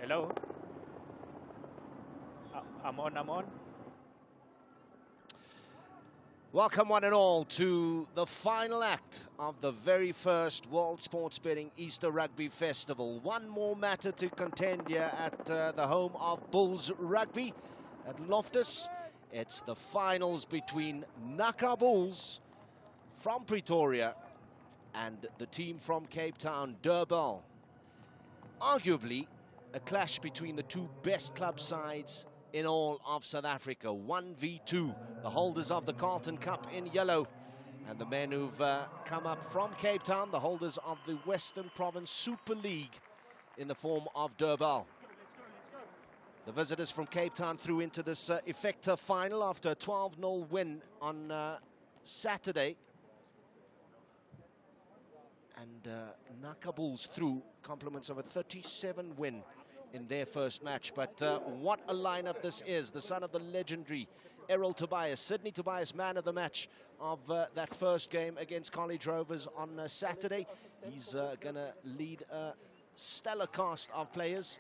Hello? I'm on. Welcome one and all to the final act of the very first World Sports Betting Easter Rugby Festival. One more matter to contend here at the home of Bulls Rugby at Loftus. It's the finals between Naka Bulls from Pretoria and the team from Cape Town, Durbal. Arguably a clash between the two best club sides in all of South Africa. 1v2, the holders of the Carlton Cup in yellow, and the men who've come up from Cape Town, the holders of the Western Province Super League in the form of Durbal. The visitors from Cape Town through into this effector final after a 12-0 win on Saturday. And Naka Bulls through compliments of a 37 win in their first match. But what a lineup this is. The son of the legendary Errol Tobias, Sydney Tobias, man of the match of that first game against College Rovers on Saturday. He's going to lead a stellar cast of players.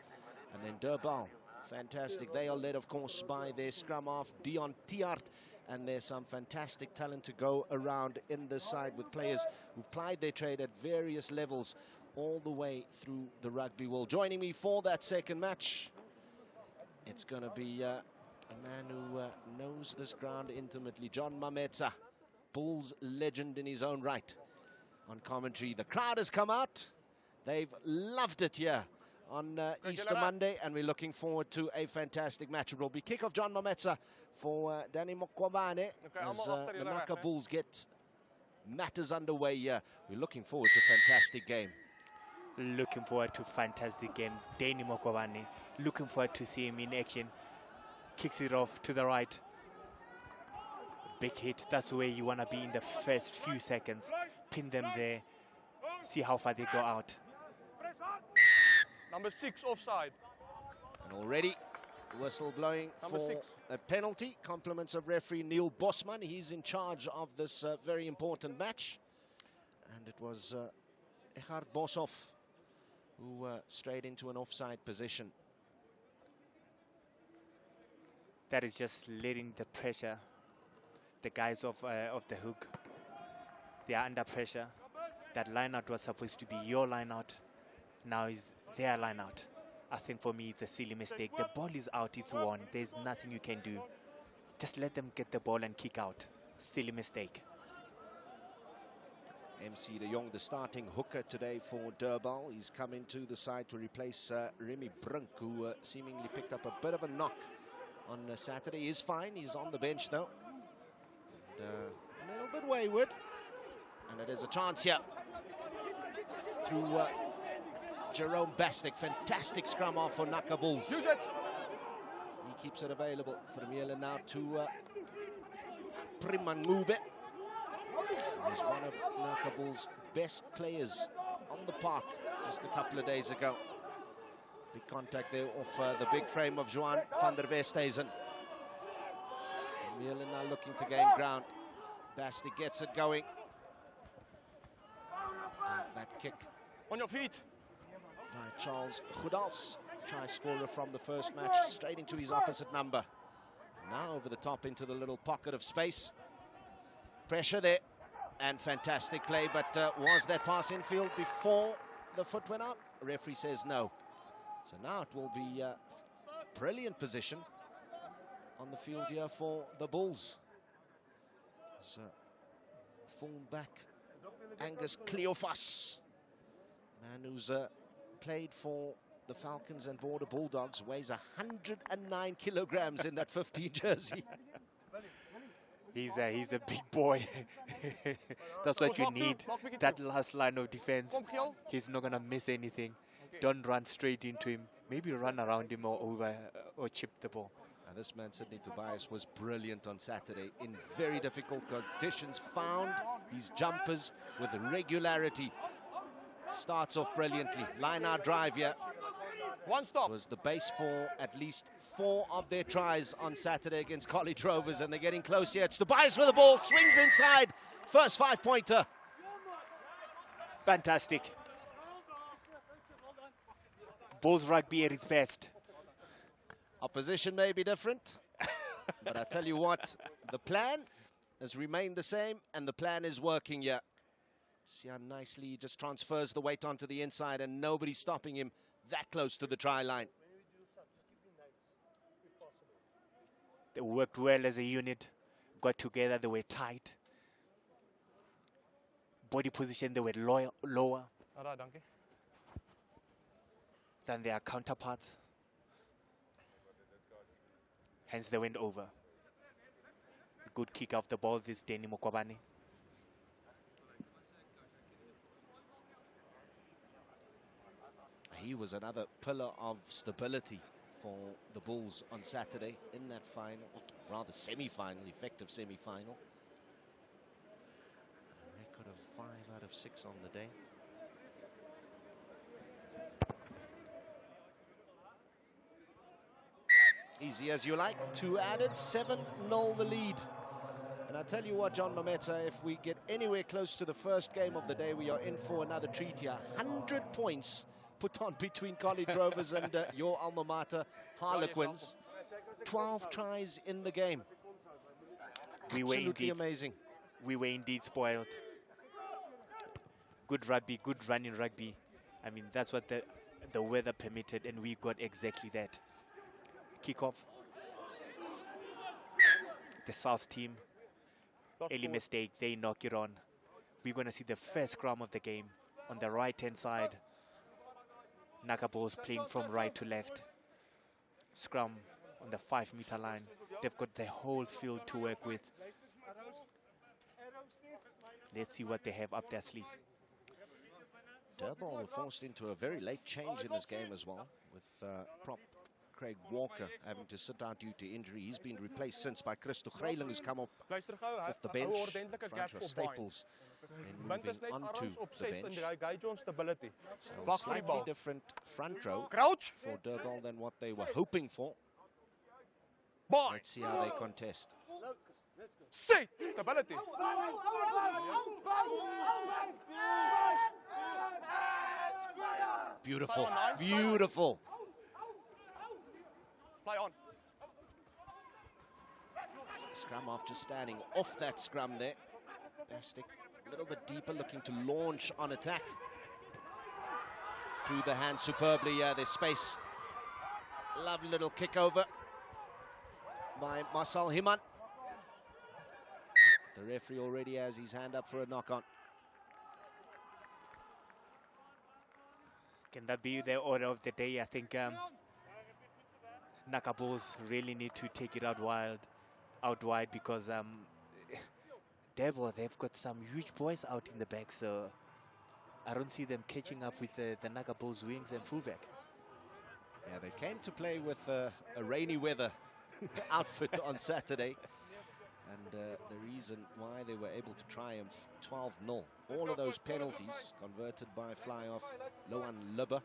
And then Durbal, fantastic. They are led, of course, by their scrum half, Dion Tiart. And there's some fantastic talent to go around in this side with players who've plied their trade at various levels all the way through the rugby world. Joining me for that second match, it's going to be a man who knows this ground intimately, John Mametsa, Bulls legend in his own right, on commentary. The crowd has come out. They've loved it here on Easter Monday, and we're looking forward to a fantastic match. It will be kick-off John Mametsa for Danny Mokwabane as the Naka Bulls get matters underway here. We're looking forward to a fantastic game. Looking forward to a fantastic game. Danny Mokwabane, looking forward to see him in action. Kicks it off to the right. Big hit, that's where you want to be in the first few seconds. Pin them there, see how far they go out. Number 6 offside. And already whistle blowing Number for 6. a penalty. Compliments of referee Neil Bosman. He's in charge of this very important match. And it was Echard Boshoff who strayed into an offside position. That is just letting the pressure, the guys of the hook, they are under pressure. That line out was supposed to be your line out. Now is their line out. I think for me it's a silly mistake. The ball is out, it's won. There's nothing you can do. Just let them get the ball and kick out. Silly mistake. MC de Jong, the starting hooker today for Durbal. He's come into the side to replace Remy Brink, who seemingly picked up a bit of a knock on Saturday. He's fine, he's on the bench though. And, a little bit wayward. And it is a chance here through Jerome Bastic. Fantastic scrum off for Naka Bulls. He keeps it available for Miele now to Primangube. He's one of Naka Bulls' best players on the park just a couple of days ago. Big contact there off the big frame of Johan van der Westhuizen. Miele now looking to gain ground. Bastic gets it going. That kick On your feet. by Charles Goedals, try scorer from the first match, straight into his opposite number. Now over the top into the little pocket of space. Pressure there, and fantastic play, but was that pass infield before the foot went out? Referee says no. So now it will be a brilliant position on the field here for the Bulls. So full back Angus Cleophas, man who's played for the Falcons and Border Bulldogs, weighs 109 kilograms in that 15 jersey. He's a big boy. That's what you need. That last line of defense. He's not gonna miss anything. Don't run straight into him. Maybe run around him or over or chip the ball. And this man, Sydney Tobias, was brilliant on Saturday in very difficult conditions. Found his jumpers with regularity. Starts off brilliantly. Line out drive here. One stop. Was the base for at least 4 of their tries on Saturday against College Rovers, and they're getting close here. It's Tobias with the ball, swings inside. First 5-pointer. Fantastic. Bulls rugby at its best. Opposition may be different, but I tell you what, the plan has remained the same, and the plan is working here. See how nicely he just transfers the weight onto the inside, and nobody's stopping him that close to the try line. They worked well as a unit, got together, they were tight. Body position, they were lower than their counterparts. Hence they went over. Good kick off the ball, this Danny Mokwabane. He was another pillar of stability for the Bulls on Saturday in that final, or rather semi-final, effective semi-final. A record of 5 out of 6 on the day. Easy as you like, 2 added, 7-0 the lead. And I tell you what, John Mameta, if we get anywhere close to the first game of the day, we are in for another treat here. 100 points put on between College Rovers and your alma mater, Harlequins. 12 tries in the game. Absolutely amazing. We were indeed spoiled. Good rugby, good running rugby. I mean, that's what the weather permitted, and we got exactly that. Kickoff. The South team, early mistake, they knock it on. We're going to see the first scrum of the game. On the right-hand side, Naka Bulls playing from right to left. Scrum on the 5-meter line. They've got the whole field to work with. Let's see what they have up their sleeve. Durbal were forced into a very late change in this game as well, with prop Craig Walker having to sit out due to injury. He's been replaced since by Christo Greiling, who's come up off the bench. Francois Staples and moving onto the bench. So a slightly different front row for Durbal than what they were hoping for. Let's see how they contest. Stability. Beautiful, beautiful. Play on. Scrum after standing off that scrum there. Bastic a little bit deeper, looking to launch on attack. Through the hand superbly, there's space. Lovely little kick over by Marcel Himan. The referee already has his hand up for a knock-on. Can that be the order of the day? I think Naka Bulls really need to take it out wide because Durbal, they've got some huge boys out in the back, so I don't see them catching up with the Naka Bulls wings and fullback. Yeah, they came to play with a rainy weather outfit on Saturday, and the reason why they were able to triumph 12-0, all of those penalties converted by fly-off Loan Lubber,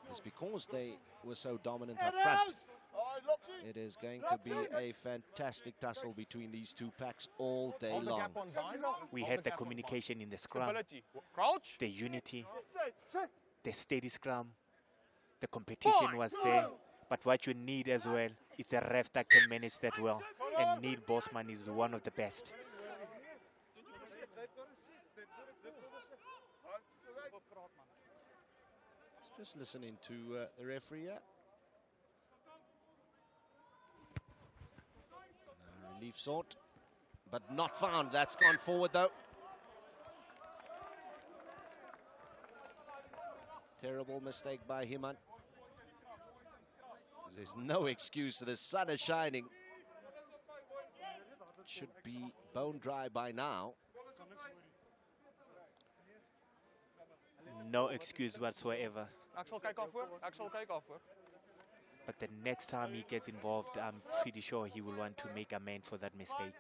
is because they were so dominant up front. It is going to be a fantastic tussle between these two packs all day long. We had the communication in the scrum, the unity, the steady scrum, the competition was there. But what you need as well is a ref that can manage that well. And Neil Bosman is one of the best. Just listening to the referee here. Relief sought, but not found. That's gone forward though. Terrible mistake by Himan. There's no excuse. The sun is shining. It should be bone dry by now. No excuse whatsoever. Axel, kijk af hoor. Axel, kijk af hoor. But the next time he gets involved, I'm pretty sure he will want to make amends for that mistake.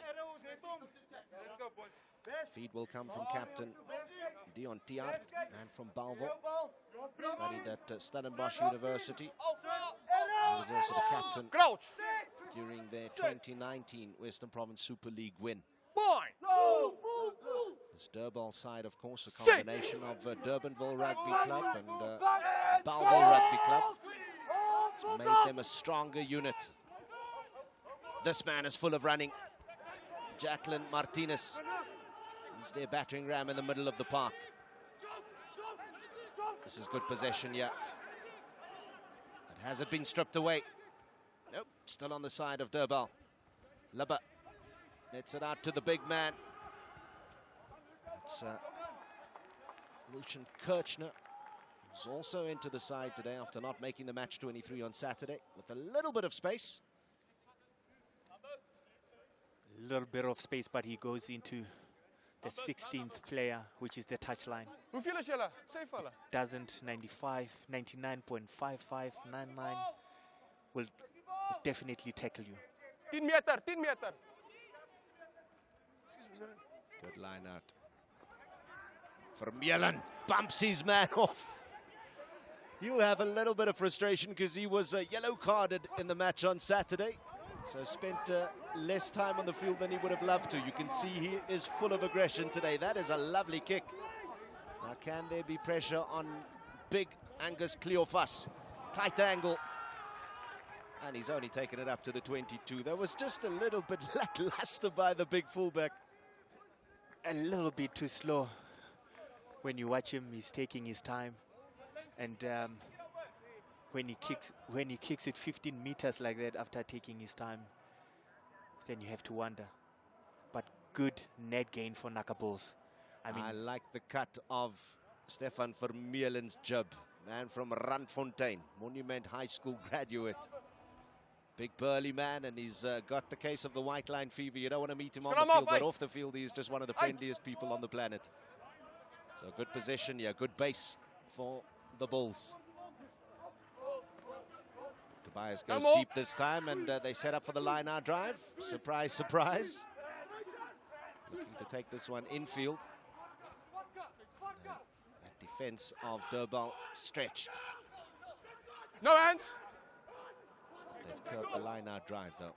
Feed will come from captain Dion Tiart and from Balvo. Studied at Stellenbosch University. He was also the captain during their 2019 Western Province Super League win. The This Durbal side, of course, a combination of Durbanville Rugby Club and Balville Rugby Club. It's made them a stronger unit. This man is full of running. Jacqueline Martinez. He's their battering ram in the middle of the park. This is good possession here. But has it been stripped away? Nope, still on the side of Durbal. Lubba nets it out to the big man. It's Lucian Kirchner, who's also into the side today after not making the match 23 on Saturday, with a little bit of space. A little bit of space, but he goes into the 16th player, which is the touchline. Hoeveel is julle? Sê vir hulle. Doesn't 99.5599 will definitely tackle you. 10 meter, 10 meter. Good line out. Vermeulen bumps his man off. He'll have a little bit of frustration because he was yellow carded in the match on Saturday. So spent less time on the field than he would have loved to. You can see he is full of aggression today. That is a lovely kick. Now can there be pressure on big Angus Cleophas? Tight angle. And he's only taken it up to the 22. That was just a little bit lackluster by the big fullback. A little bit too slow. When you watch him, he's taking his time. And when he kicks it 15 meters like that after taking his time, then you have to wonder. But good net gain for Nakabos. I like the cut of Stefan Vermeulen's jib. Man from Randfontein, Monument High School graduate. Big burly man, and he's got the case of the white line fever. You don't want to meet him on the field, but off the field he's just one of the friendliest people on the planet. So good position here, good base for the Bulls. Tobias goes deep this time, and they set up for the line-out drive. Surprise, surprise. Looking to take this one infield. That defense of Durbal stretched. No hands. They've curved the line-out drive, though.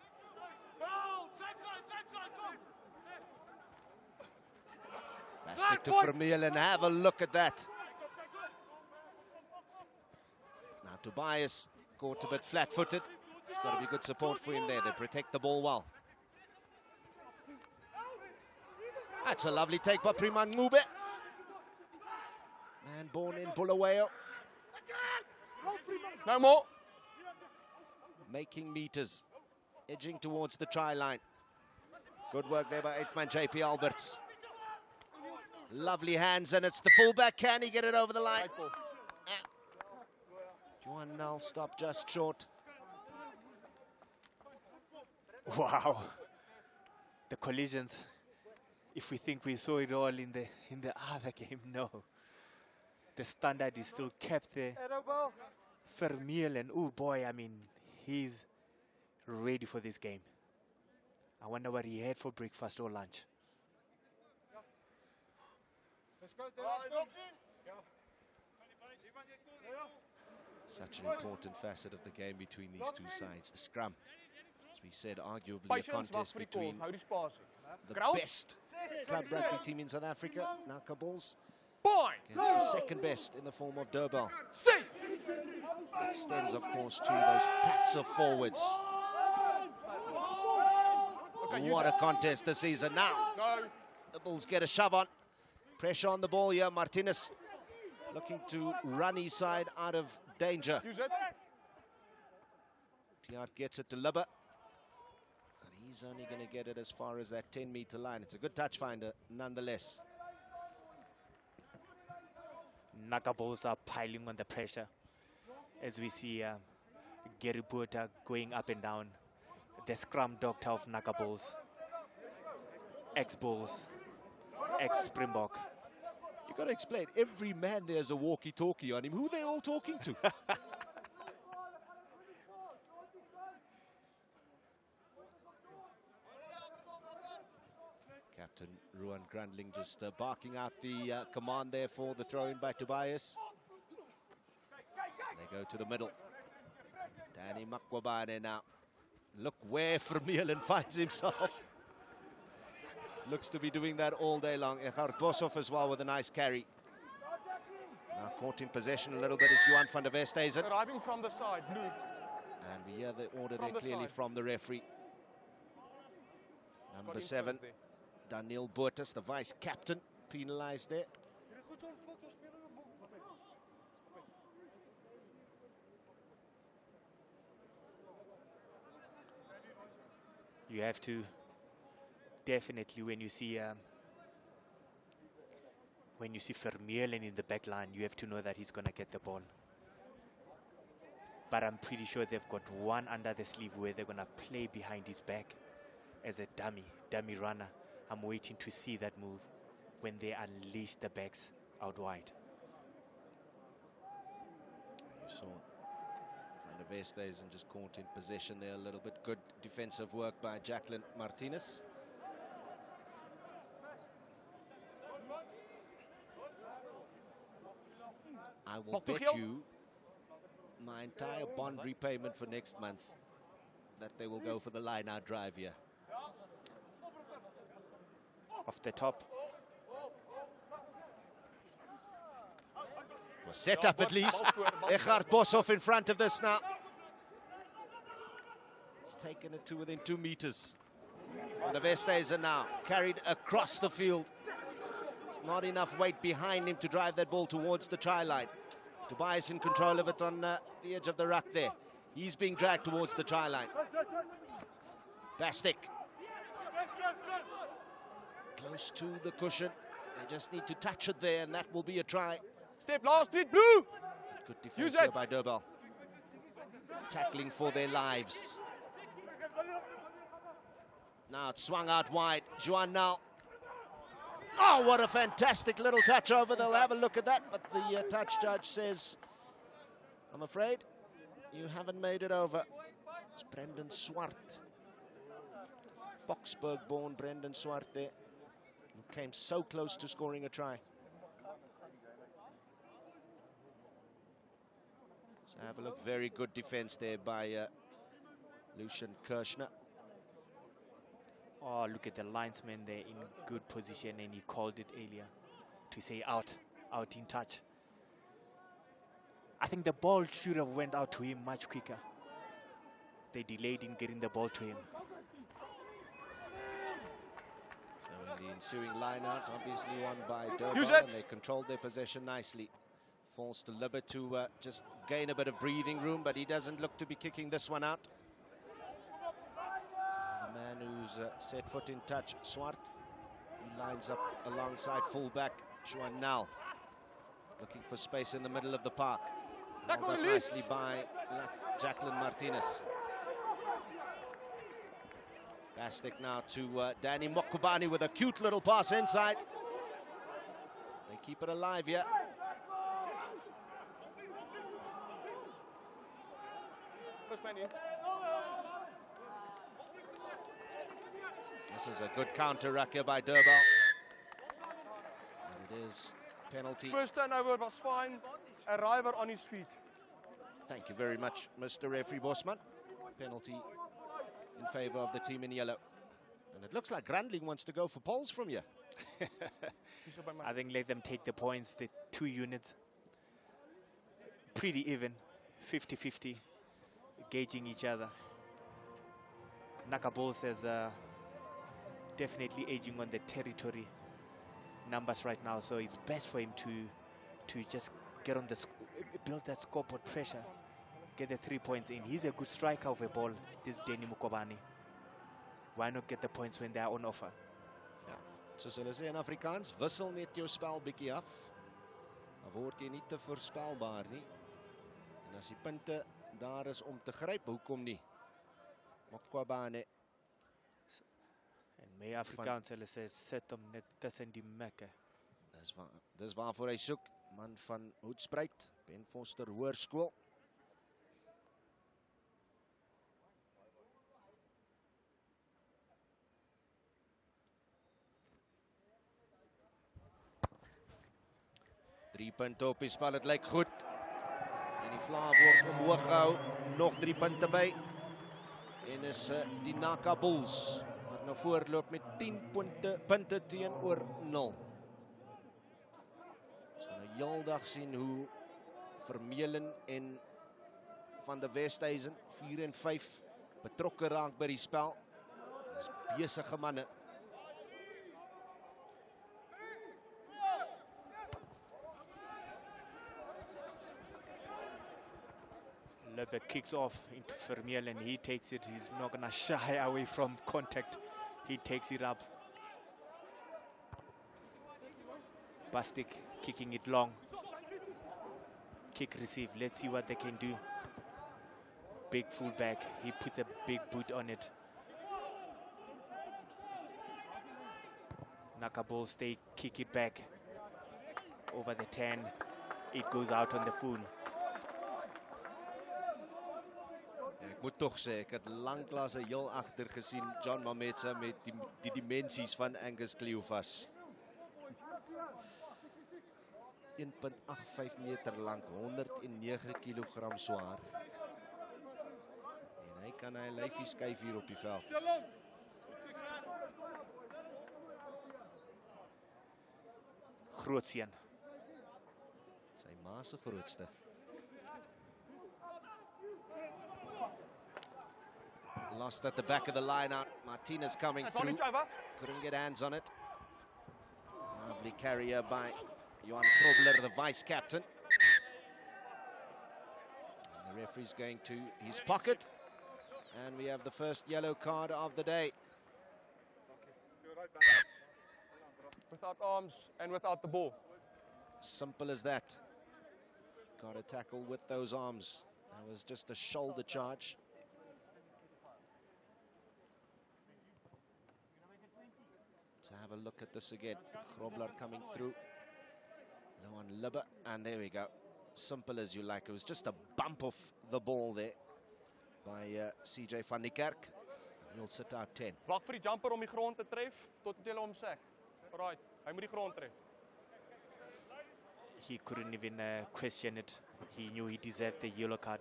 Stick to Vermeulen, have a look at that. Now Tobias caught a bit flat-footed. It's got to be good support for him there. They protect the ball well. That's a lovely take by Priman Ngube. Man born in Bulawayo. No more. Making meters, edging towards the try line. Good work there by 8th man JP Alberts. Lovely hands, and it's the fullback. Can he get it over the line? Juan Null stopped just short. Wow. The collisions. If we think we saw it all in the other game, no. The standard is still kept there. Vermeulen, oh boy, he's ready for this game. I wonder what he had for breakfast or lunch. Such an important facet of the game between these two sides. The scrum, as we said, arguably a contest between the best club rugby team in South Africa, Naka Bulls, against the second best in the form of Durbal. Extends, of course, to those packs of forwards. What a contest this season. Now, the Bulls get a shove on. Pressure on the ball here. Martinez looking to run his side out of danger. Tiart gets it to Lubba. And he's only going to get it as far as that 10-meter line. It's a good touch finder, nonetheless. Nakabos are piling on the pressure. As we see Gary Botha going up and down. The scrum doctor of Nakabos. Ex-Bulls. Ex-Springbok. You got to explain, every man there's a walkie-talkie on him. Who are they all talking to? Captain Ruan Grundling just barking out the command there for the throw-in by Tobias. They go to the middle. Danny Makwabane now. Look where Vermeulen finds himself. looks to be doing that all day long. Eckhard Boshoff as well with a nice carry. Now caught in possession a little bit is Johan van der Westhuizen. Arriving from the side, blue. And we hear the order From there the clearly side. from the referee. Got Number in 7, first there. Daniel Boertes, the vice captain, penalized there. You have to definitely, when you see Vermeulen in the back line, you have to know that he's going to get the ball. But I'm pretty sure they've got one under the sleeve where they're going to play behind his back as a dummy runner. I'm waiting to see that move when they unleash the backs out wide. You saw Van der Westhuizen just caught in possession there a little bit. Good defensive work by Jacqueline Martinez. I will bet you my entire bond repayment for next month that they will go for the line-out drive here. Off the top. Was set up at least. Eckhard Boshoff in front of this now. He's taken it to within 2 meters. And the Westhuizen now carried across the field. There's not enough weight behind him to drive that ball towards the try line. Tobias in control of it on the edge of the ruck there. He's being dragged towards the try line. Bastic. Close to the cushion. They just need to touch it there, and that will be a try. Step last feet, blue. Good defense here by Durbal. Tackling for their lives. Now it's swung out wide. Juan now. Oh, what a fantastic little touch over. They'll have a look at that, but the touch judge says, I'm afraid you haven't made it over. It's Brendan Swart. Boksburg-born Brendan Swart there, who came so close to scoring a try. So have a look, very good defense there by Lucian Kirschner. Oh, look at the linesman there in good position, and he called it earlier to say out in touch. I think the ball should have went out to him much quicker. They delayed in getting the ball to him. So in the ensuing line-out, obviously won by Durbal, and they controlled their possession nicely. Falls to Libber to just gain a bit of breathing room, but he doesn't look to be kicking this one out. The man who's set foot in touch, Swart, he lines up alongside fullback Juan Nal, looking for space in the middle of the park. Held up nicely by Jacqueline Martinez. Bastic now to Danny Mokubani with a cute little pass inside. They keep it alive here. This is a good counter ruck here by Durbal. And it is penalty. First turnover was fine. Arriver on his feet. Thank you very much, Mr. Referee Bosman. Penalty in favor of the team in yellow. And it looks like Grandling wants to go for poles from here. I think let them take the points, the 2 units. Pretty even, 50-50, gauging each other. Nakabol says definitely edging on the territory numbers right now, so it's best for him to just get on the build that scoreboard pressure, get the 3 points in. He's a good striker of a ball, this Danny Mokubani. Why not get the points when they are on offer? Ja, soos hulle sê in Afrikaans, wissel net jou spel bietjie af. Dan word jy nie te voorspelbaar nie. En as die punte daar is om te gryp, hoekom nie? Mokubani. En meer Afrikaans hulle sê sit hom net tussen die mekke. Dis waarvoor hy soek. Man van Hoedspruit, Ben Foster Hoërskool. Drie punte op die spel, het lyk goed. En die vlaag word omhoog gehou. Nog 3 punte by. En is die Naka Bulls wat nou voorloop met 10 punte teenoor 0. Ons gaan nou heeldag sien hoe Vermeulen en Van der Westhuizen 4 en 5 betrokke raak by die spel. Dis besige manne. Lebbe kicks off into Vermeulen. He takes it. He's not going to shy away from contact. He takes it up. Bastic kicking it long. Kick receive. Let's see what they can do. Big fullback. He puts a big boot on it. Nakabos, they kick it back over the 10. It goes out on the full. Ek moet tog sê, ek het lanklaas heel agter gesien John Mametsa met die dimensies van Angus Cleophas. 1.85 meter lank, 109 kilogram zwaar. En hy kan hy lyfie skuif hier op die veld. Grootseun. Sy ma se grootste. Lost at the back of the line out. Martinez coming through. Couldn't get hands on it. Lovely carrier by Johan Grobler, the vice captain. And the referee's going to his pocket. And we have the first yellow card of the day. Without arms and without the ball. Simple as that. Got to tackle with those arms. That was just a shoulder charge. Let's have a look at this again. Grobler coming through. Low on Libbe, and there we go. Simple as you like. It was just a bump off the ball there by CJ van die Kerk. He'll sit out 10. Wag vir die jumper om die grond te tref tot dit hulle hom sê. Alright, hy moet die grond tref. He couldn't even question it. He knew he deserved the yellow card.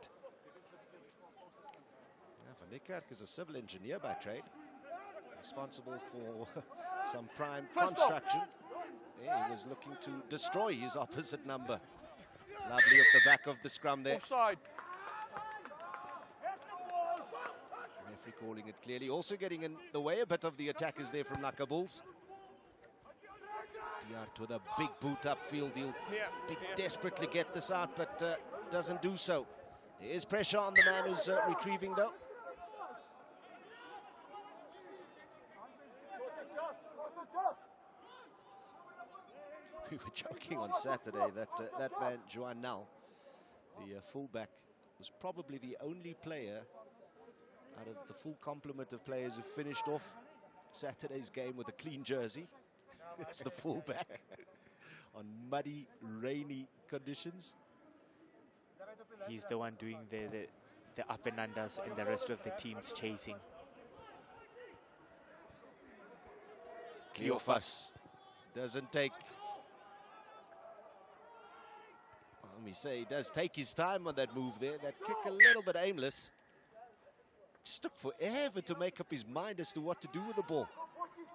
Van die Kerk is a civil engineer by trade. Responsible for some prime construction. Yeah, he was looking to destroy his opposite number. Lovely off the back of the scrum there. Offside. Referee calling it clearly. Also getting in the way a bit of the attackers there from Nakabulls. Diart with a big boot upfield. He'll desperately get this out, but doesn't do so. There is pressure on the man who's retrieving though. We were joking on Saturday that that man, Joan Nel, the fullback, was probably the only player out of the full complement of players who finished off Saturday's game with a clean jersey. It's the fullback on muddy, rainy conditions. He's the one doing the up and unders, and the rest of the team's chasing. Cleophas doesn't take... Let me say, he does take his time on that move there. That kick a little bit aimless. Just took forever to make up his mind as to what to do with the ball.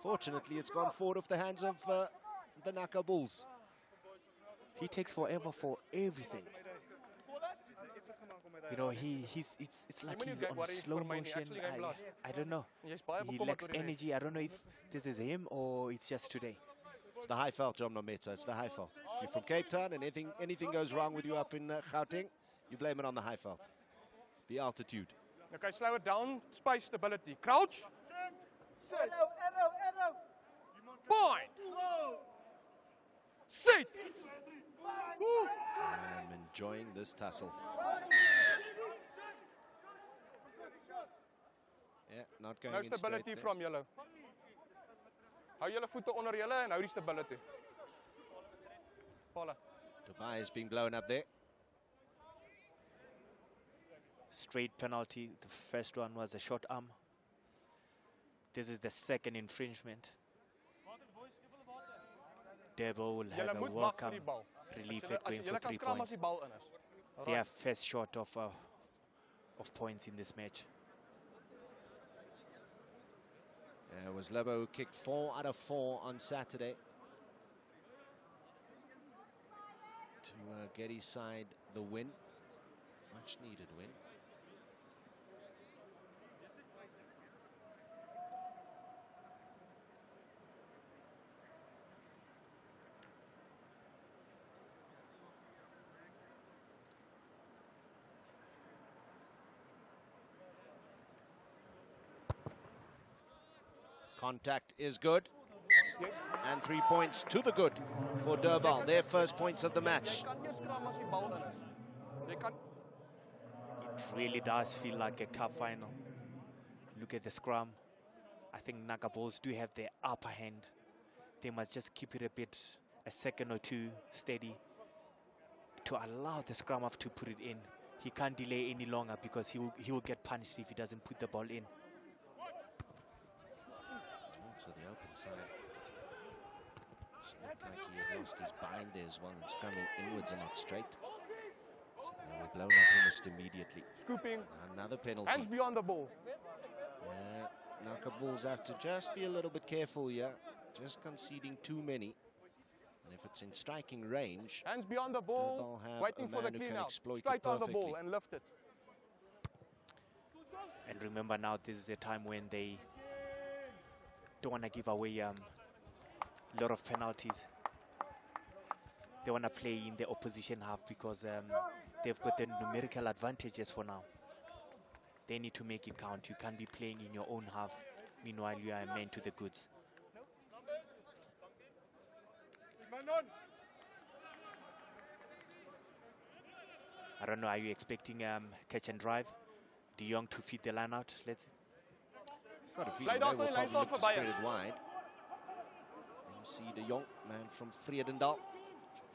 Fortunately, it's gone forward off the hands of the Naka Bulls. He takes forever for everything. You know, it's like he's on slow motion. I don't know. He lacks energy. I don't know if this is him or it's just today. It's the high felt, John Mametsa. It's the high felt. You're from Cape Town, and anything goes wrong with you up in Gauteng, you blame it on the high felt. The altitude. Okay, slow it down. Space stability. Crouch. Sit. Bind. Sit. I'm enjoying this tussle. Yeah, not going in No stability straight from yellow. Hou julle voete onder julle en hou die stability. Paula. Dubai is being blown up there. Straight penalty. The first one was a short arm. This is the second infringement. Durbal will have a welcome relief at going for 3 points. They are first short of points in this match. It was Lebo who kicked 4 out of 4 on Saturday to get his side the win. Much needed win. Contact is good. And 3 points to the good for Durbal. Their first points of the match. It really does feel like a cup final. Look at the scrum. I think Naga Bulls do have the upper hand. They must just keep it a second or two steady to allow the scrum half to put it in. He can't delay any longer because he will get punished if he doesn't put the ball in. To the open side. Just looked like he had lost his bind there as well and scrumming inwards and not straight. So they were blown up almost immediately. Scooping. Another penalty. Hands beyond the ball. Yeah, Naka Bulls have to just be a little bit careful here. Just conceding too many. And if it's in striking range, hands beyond the ball, waiting for the clean out. Straight on the ball and lift it. And remember now, this is a time when they don't want to give away a lot of penalties. They want to play in the opposition half because they've got the numerical advantages for now. They need to make it count. You can't be playing in your own half. Meanwhile, you are a man to the goods. I don't know, are you expecting catch and drive? De Jong to feed the line out? Let's. Got a feeling they will probably look to spread it wide. And you see De Jong, man from Vredendal,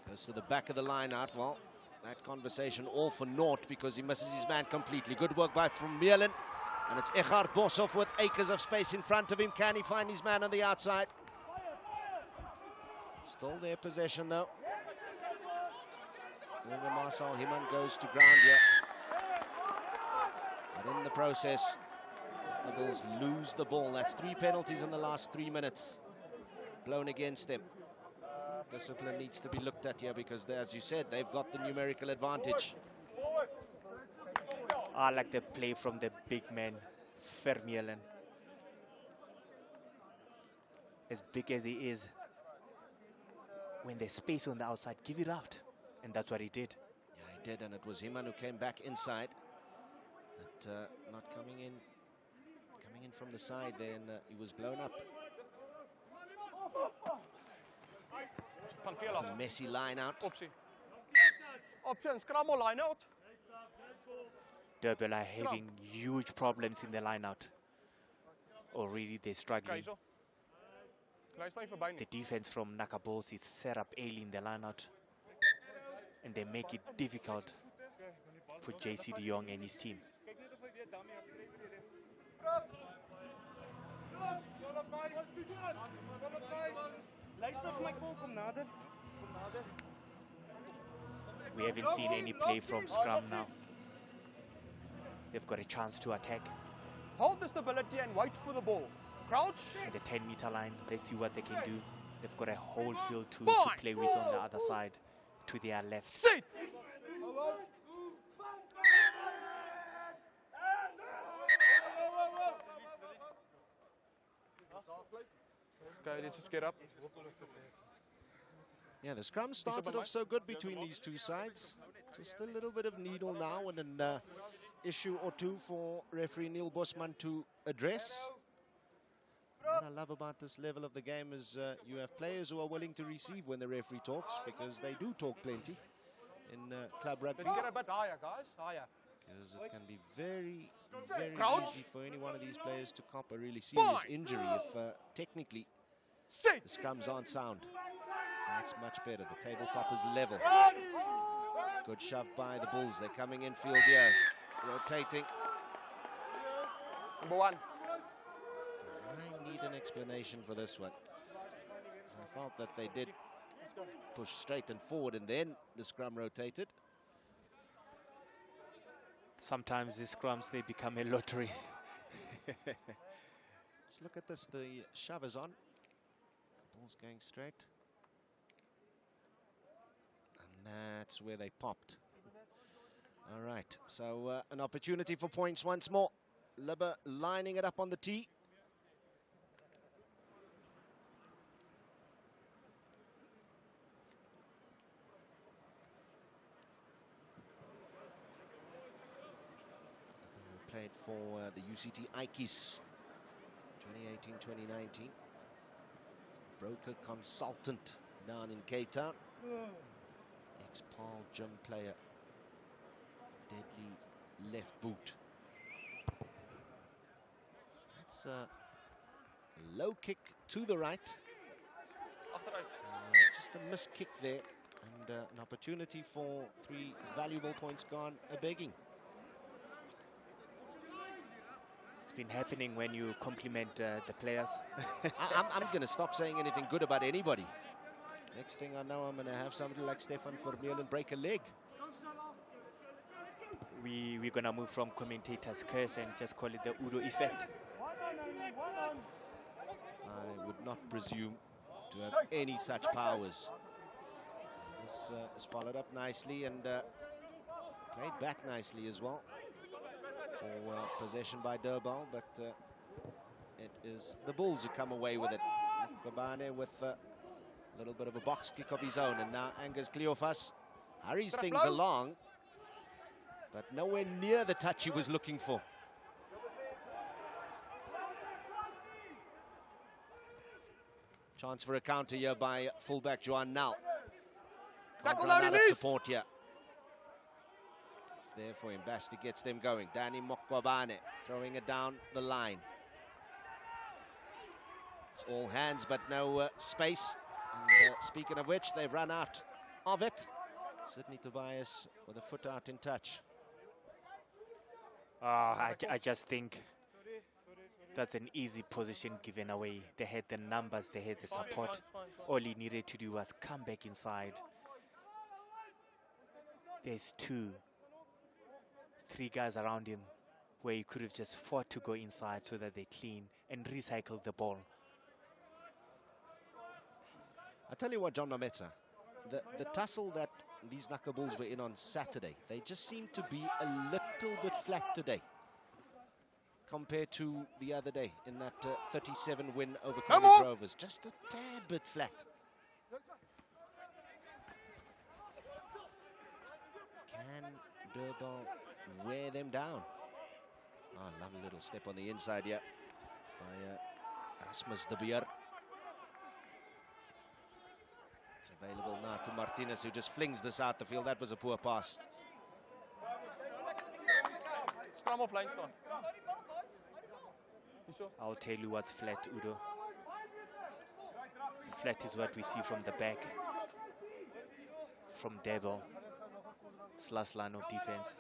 goes to the back of the line out. Well, that conversation all for naught because he misses his man completely. Good work by from Mierlen. And it's Echard Boshoff with acres of space in front of him. Can he find his man on the outside? Still their possession though. And the Marcel Himan goes to ground here. But in the process, the Bulls lose the ball. That's 3 penalties in the last 3 minutes blown against them. Discipline needs to be looked at here because, as you said, they've got the numerical advantage. I like the play from the big man, Vermeulen. As big as he is, when there's space on the outside, give it out. And that's what he did. Yeah, he did, and it was Himan who came back inside. But not coming in from the side there, and he was blown up. A messy line out. Option, scrum or line out. Durbal are having huge problems in the line out. Already they're struggling. The defense from Naka Bulls is set up early in the line out. And they make it difficult for JC De Jong and his team. We haven't seen any play from Scrum now. They've got a chance to attack. Hold the stability and wait for the ball. Crouch. At the 10-meter line, let's see what they can do. They've got a whole field to play with on the other side, to their left. Sit. Okay, let's just get up. Yeah, the scrum started off so good between these two sides. Just a little bit of needle now and an issue or two for referee Neil Bosman to address. What I love about this level of the game is you have players who are willing to receive when the referee talks, because they do talk plenty in club rugby. Let's get a bit higher, guys. Higher. Because it can be very, very easy for any one of these players to cop a really serious injury if technically the scrums aren't sound. That's much better. The tabletop is level. Good shove by the Bulls. They're coming in field here. Rotating. Number 1. I need an explanation for this one. So I felt that they did push straight and forward and then the scrum rotated. Sometimes these scrums, they become a lottery. Let's look at this. The shove is on. The ball's going straight. And that's where they popped. All right, so an opportunity for points once more. Libba lining it up on the tee. Played for the UCT Ikes 2018-2019. Broker consultant down in Cape Town. Ex-Paul gym player. Deadly left boot. That's a low kick to the right. Just a missed kick there. And an opportunity for 3 valuable points gone a-begging. It's been happening when you compliment the players. I'm going to stop saying anything good about anybody. Next thing I know, I'm going to have somebody like Stefan Vermeulen break a leg. We're going to move from commentator's curse and just call it the Udo effect. I would not presume to have any such powers. This is followed up nicely and played back nicely as well for possession by Durbal, but it is the Bulls who come away with it. Mokobane with a little bit of a box kick of his own, and now Angus Cleophas hurries things along, but nowhere near the touch he was looking for. Chance for a counter here by fullback Johan Nal. Can't run out of support here. It's there for him. Basti gets them going. Danny Mokwabane throwing it down the line. It's all hands but no space. And speaking of which, they've run out of it. Sydney Tobias with a foot out in touch. I just think that's an easy position given away. They had the numbers, they had the support. All he needed to do was come back inside. There's 2, 3 guys around him where he could have just fought to go inside so that they clean and recycle the ball. I tell you what, John Mametsa, the tussle that these Naka Bulls were in on Saturday, they just seem to be a little bit flat today compared to the other day in that 37 win over College Rovers. Just a tad bit flat. Can Durbal wear them down? Oh, lovely little step on the inside here by Rasmus de Beer. It's available now to Martinez, who just flings this out the field. That was a poor pass. Scrum of line staan. I'll tell you what's flat, Udo. Flat is what we see from the back, from Durbal. It's last line of defense.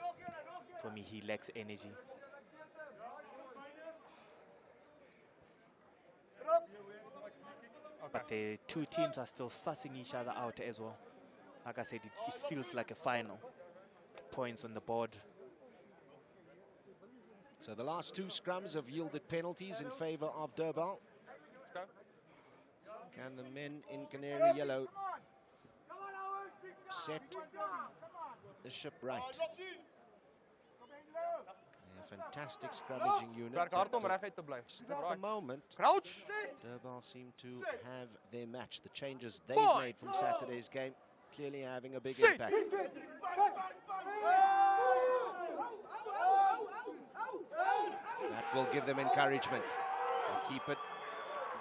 For me, he lacks energy. But the 2 teams are still sussing each other out as well. Like I said, it feels like a final. Points on the board. So the last 2 scrums have yielded penalties in favor of Durbal. Can the men in Canary Yellow set the ship right? A fantastic scrummaging unit. Just at the moment, Durbal seem to have their match. The changes they've made from Saturday's game clearly having a big impact. That will give them encouragement. They'll keep it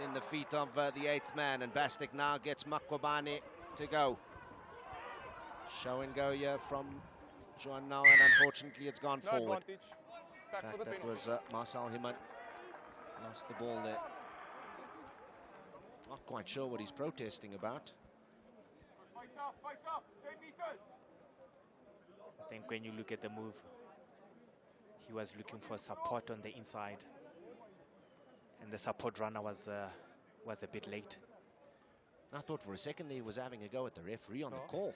in the feet of the 8th man, and Bastic now gets Makwabane to go. Show and go here from Johan Nal, and unfortunately it's gone forward. In fact, that was Marcel Himan. Lost the ball there. Not quite sure what he's protesting about. I think when you look at the move, he was looking for support on the inside, and the support runner was a bit late. I thought for a second he was having a go at the referee on the call.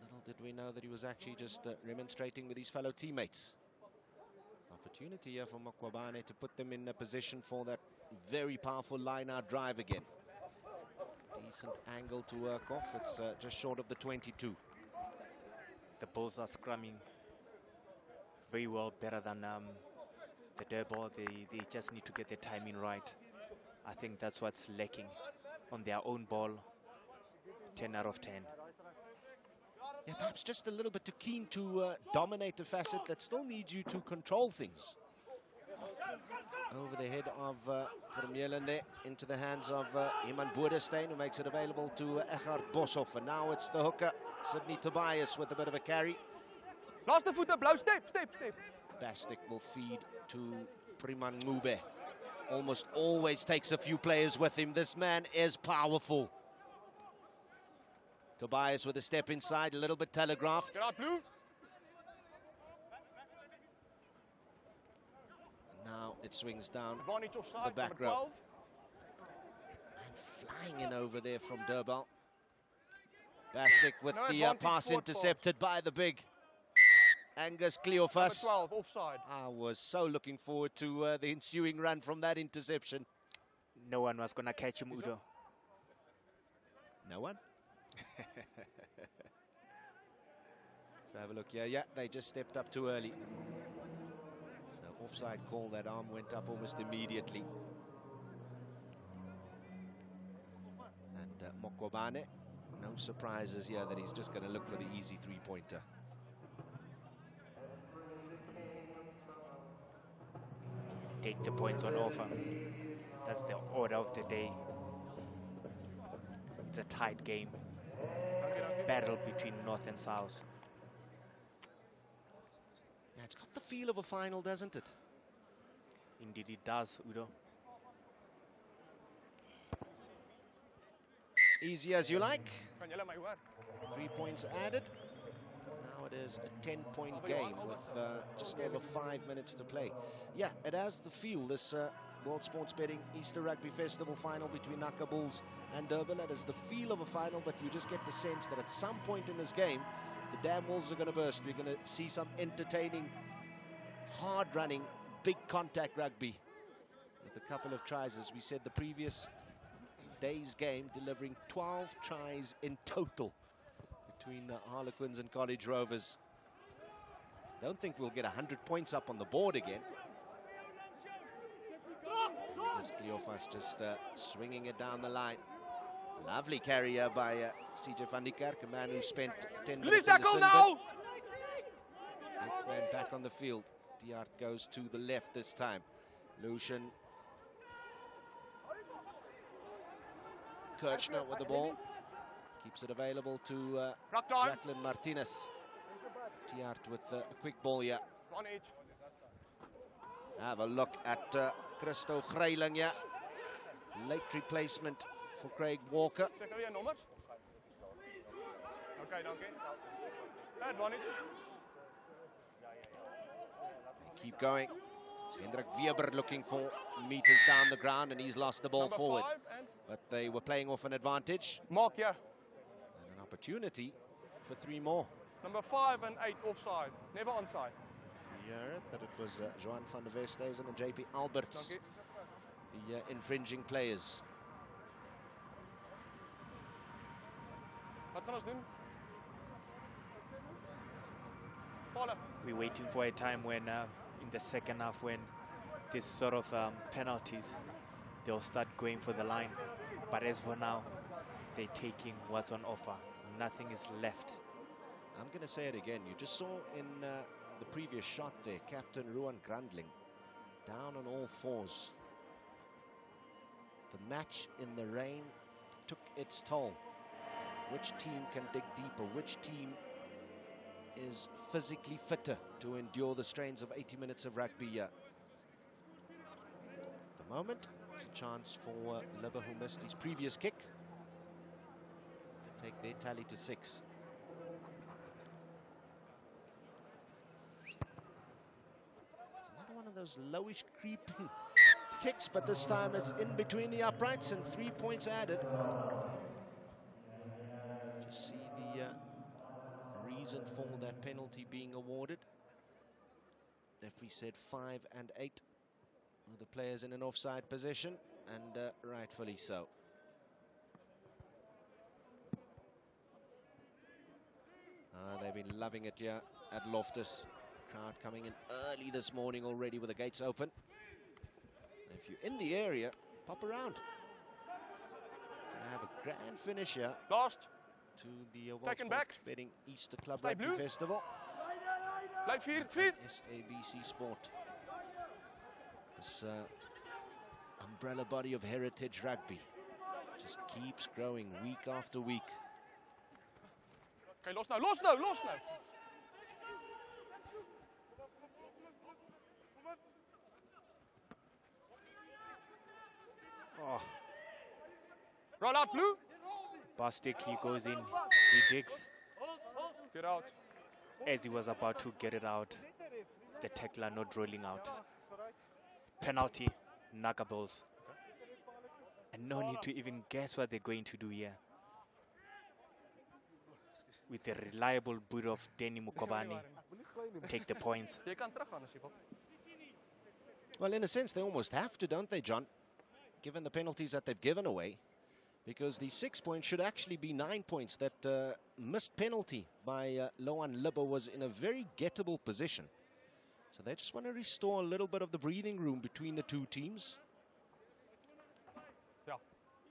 Little did we know that he was actually just remonstrating with his fellow teammates. Opportunity here for Mokwabane to put them in a position for that very powerful line-out drive again. Decent angle to work off. It's just short of the 22. The Bulls are scrumming very well, better than the Durbal. They just need to get their timing right. I think that's what's lacking on their own ball. 10 out of 10. Yeah, perhaps just a little bit too keen to dominate a facet that still needs you to control things. Over the head of Vermeulen there, into the hands of Iman Boerestein, who makes it available to Echard Boshoff. And now it's the hooker, Sydney Tobias, with a bit of a carry. Laaste voete, blauw, step. Bastic will feed to Priman Ngube. Almost always takes a few players with him. This man is powerful. Tobias with a step inside, a little bit telegraphed. Get out, Blue. Now it swings down Advantage the offside, back number row. 12. And flying in over there from Durbal. Bastic with No the advantage, pass forward intercepted by the big Angus Number Cleophas. 12, offside. I was so looking forward to the ensuing run from that interception. No one was going to catch him, Udo. No one? Let's have a look here. Yeah, they just stepped up too early. So offside call, that arm went up almost immediately. And Mokwabane, no surprises here that he's just going to look for the easy three-pointer. Take the points on offer. That's the order of the day. It's a tight game. Battle between North and South. Yeah, it's got the feel of a final, doesn't it? Indeed it does, Udo. Easy as you like. Kan julle my hoor? 3 points added. Now it is a 10-point game with just over 5 minutes to play. Yeah, it has the feel, this World Sports Betting Easter Rugby Festival final between Naka Bulls and Durbal. It has the feel of a final, but you just get the sense that at some point in this game, the dam walls are going to burst. We're going to see some entertaining, hard-running, big contact rugby with a couple of tries, as we said the previous day's game, delivering 12 tries in total between Harlequins and College Rovers. Don't think we'll get 100 points up on the board again. There's Cleophas just swinging it down the line. Lovely carry here by CJ van die Kerk, a man who spent 10 minutes in the sin bin. now! 8th man back on the field. Diart goes to the left this time. Lucian. Kirchner with the ball. Keeps it available to Rock time. Jacqueline Martinez. Diart with a quick ball here. On edge. Have a look at Christo Greiling here. Late replacement for Craig Walker. Zeg weer nommers. Oké, dankie. Advantage. Keep going. It's Hendrik Weber looking for meters down the ground, and he's lost the ball Number forward. 5 and But they were playing off an advantage. Mark, yeah. And an opportunity for 3 more. Number 5 and 8 offside. Never onside. You heard it, that it was Johan van der Westhuizen and JP Alberts, Dankie. the infringing players. Wat gaan ons doen? Paula. We're waiting for a time when, in the second half, when this sort of penalties, they'll start going for the line. But as for now, they're taking what's on offer. Nothing is left. I'm going to say it again. You just saw in the previous shot there, Captain Ruan Grandling down on all fours. The match in the rain took its toll. Which team can dig deeper? Which team is physically fitter to endure the strains of 80 minutes of rugby here? At the moment, it's a chance for Libba, who missed his previous kick, to take their tally to 6. Another one of those lowish creeping kicks, but this time it's in between the uprights and 3 points added. Just see the reason for that penalty being awarded. Referee said 5 and 8 with the players in an offside position, and rightfully so. They've been loving it here at Loftus. Crowd coming in early this morning already with the gates open. If you're in the area, pop around. Gonna have a grand finish here. Last. To the World Betting Easter Club Rugby Festival. Blijf vier. SABC Sport. This umbrella body of heritage rugby just keeps growing week after week. Okay, los nou. Oh. Roll out, Blue. Bostic, he goes in, he digs. Get out. As he was about to get it out, the tackler not rolling out. Penalty, Knuckables. And no need to even guess what they're going to do here. With the reliable boot of Danny Mukobane, take the points. Well, in a sense, they almost have to, don't they, John? Given the penalties that they've given away. Because the 6 points should actually be 9 points. That missed penalty by Loan Libba was in a very gettable position. So they just want to restore a little bit of the breathing room between the two teams. Yeah.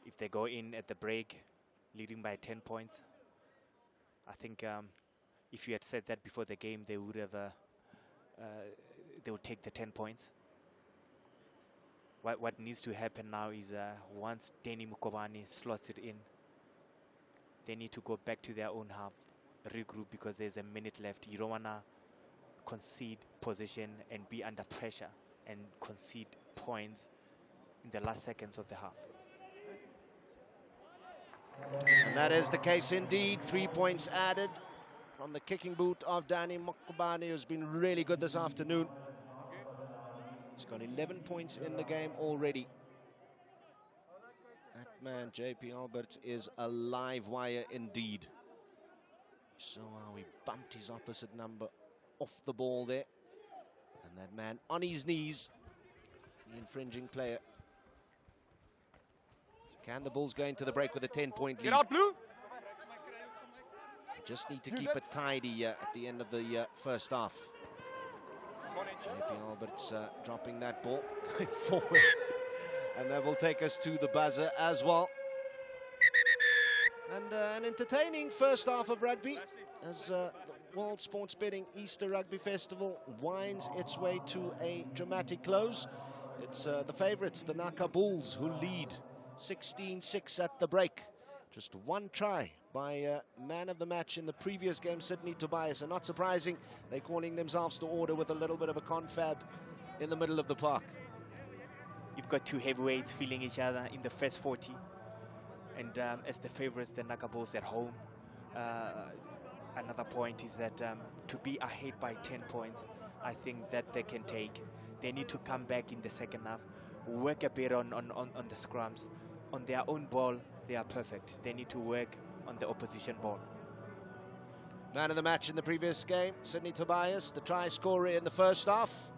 If they go in at the break, leading by 10 points, I think if you had said that before the game, they would have they would take the 10 points. What needs to happen now is once Danny Mukobane slots it in, they need to go back to their own half, regroup, because there's a minute left. You don't want to concede position and be under pressure and concede points in the last seconds of the half. And that is the case indeed. 3 points added from the kicking boot of Danny Mukobane, who's been really good this afternoon. He's got 11 points in the game already. That man, JP Alberts, is a live wire indeed. So he bumped his opposite number off the ball there. And that man on his knees, the infringing player. So can the Bulls go into the break with a 10-point lead? Get out, Blue. They just need to keep it tidy at the end of the first half. JP Alberts dropping that ball, going forward. And that will take us to the buzzer as well. And an entertaining first half of rugby as the World Sports Betting Easter Rugby Festival winds its way to a dramatic close. It's the favourites, the Naka Bulls, who lead 16-6 at the break. Just one try by man of the match in the previous game, Sydney Tobias. And not surprising, they're calling themselves to order with a little bit of a confab in the middle of the park. You've got two heavyweights feeling each other in the first 40. And as the favourites, the Naka Bulls at home. Another point is that to be ahead by 10 points, I think that they can take. They need to come back in the second half, work a bit on the scrums. On their own ball, they are perfect. They need to work on the opposition ball. Man of the match in the previous game, Sydney Tobias, the try scorer in the first half.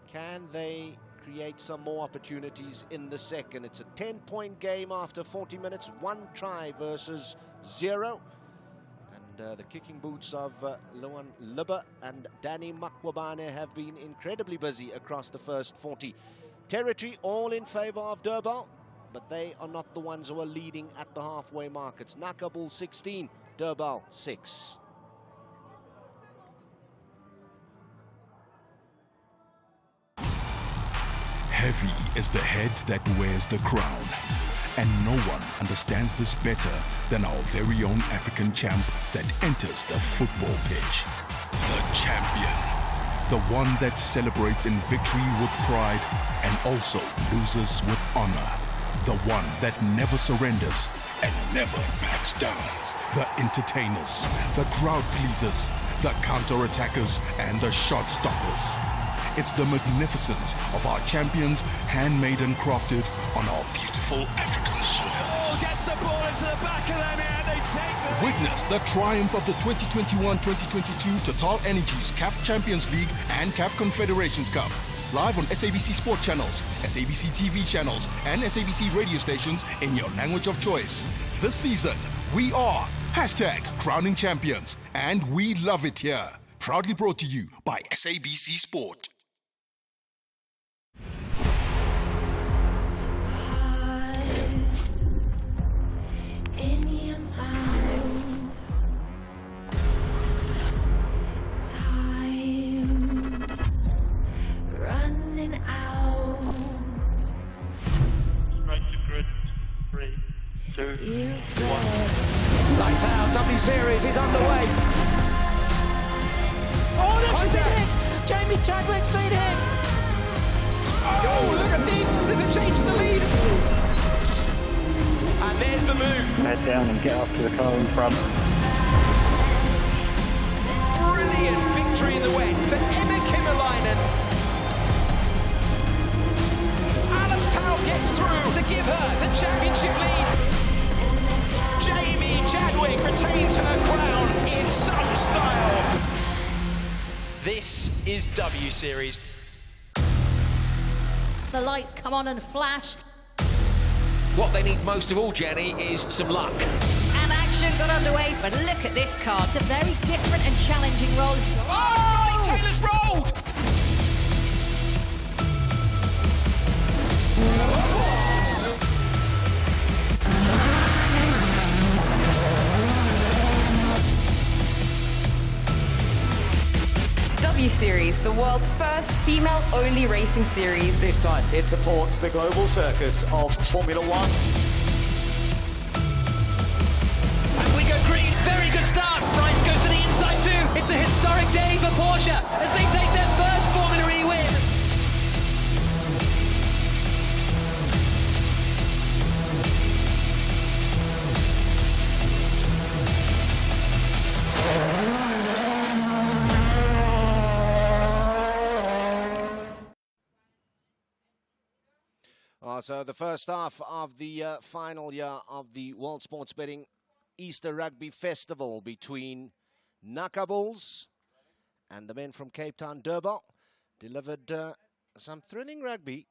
Can they create some more opportunities in the second? It's a 10-point game after 40 minutes, 1 try versus 0. And the kicking boots of Loan Libba and Danny Mukobane have been incredibly busy across the first 40. Territory all in favour of Durbal, but they are not the ones who are leading at the halfway mark. It's Naka Bulls 16, Durbal 6. Heavy is the head that wears the crown. And no one understands this better than our very own African champ that enters the football pitch. The champion. The one that celebrates in victory with pride and also loses with honor. The one that never surrenders and never backs down. The entertainers, the crowd pleasers, the counter-attackers and the shot stoppers. It's the magnificence of our champions, handmade and crafted on our beautiful African soil. gets the ball into the back of their net. They take the Witness the triumph of the 2021-2022 Total Energies CAF Champions League and CAF Confederations Cup. Live on SABC Sport channels, SABC TV channels, and SABC radio stations in your language of choice. This season, we are #Crowning Champions, and we love it here. Proudly brought to you by SABC Sport. Lights out, W Series is underway. Oh, that's been hit! Jamie Chadwick's been hit! Oh, look at this! There's a change in the lead! And there's the move. Head down and get up to the car in front. Brilliant victory in the wet for Emma Kimmerleinen. Alice Powell gets through to give her the championship lead. Jamie Chadwick retains her crown in some style. This is W Series. The lights come on and flash. What they need most of all, Jenny, is some luck. And action got underway, but look at this card. It's a very different and challenging role. Oh, Taylor's rolled! W Series, the world's first female-only racing series. This time it supports the global circus of Formula One. And we go green, very good start. Bryce goes to the inside too. It's a historic day for Porsche as they take their first Formula E win. So the first half of the final year of the World Sports Betting Easter Rugby Festival between Naka Bulls and the men from Cape Town, Durbal, delivered some thrilling rugby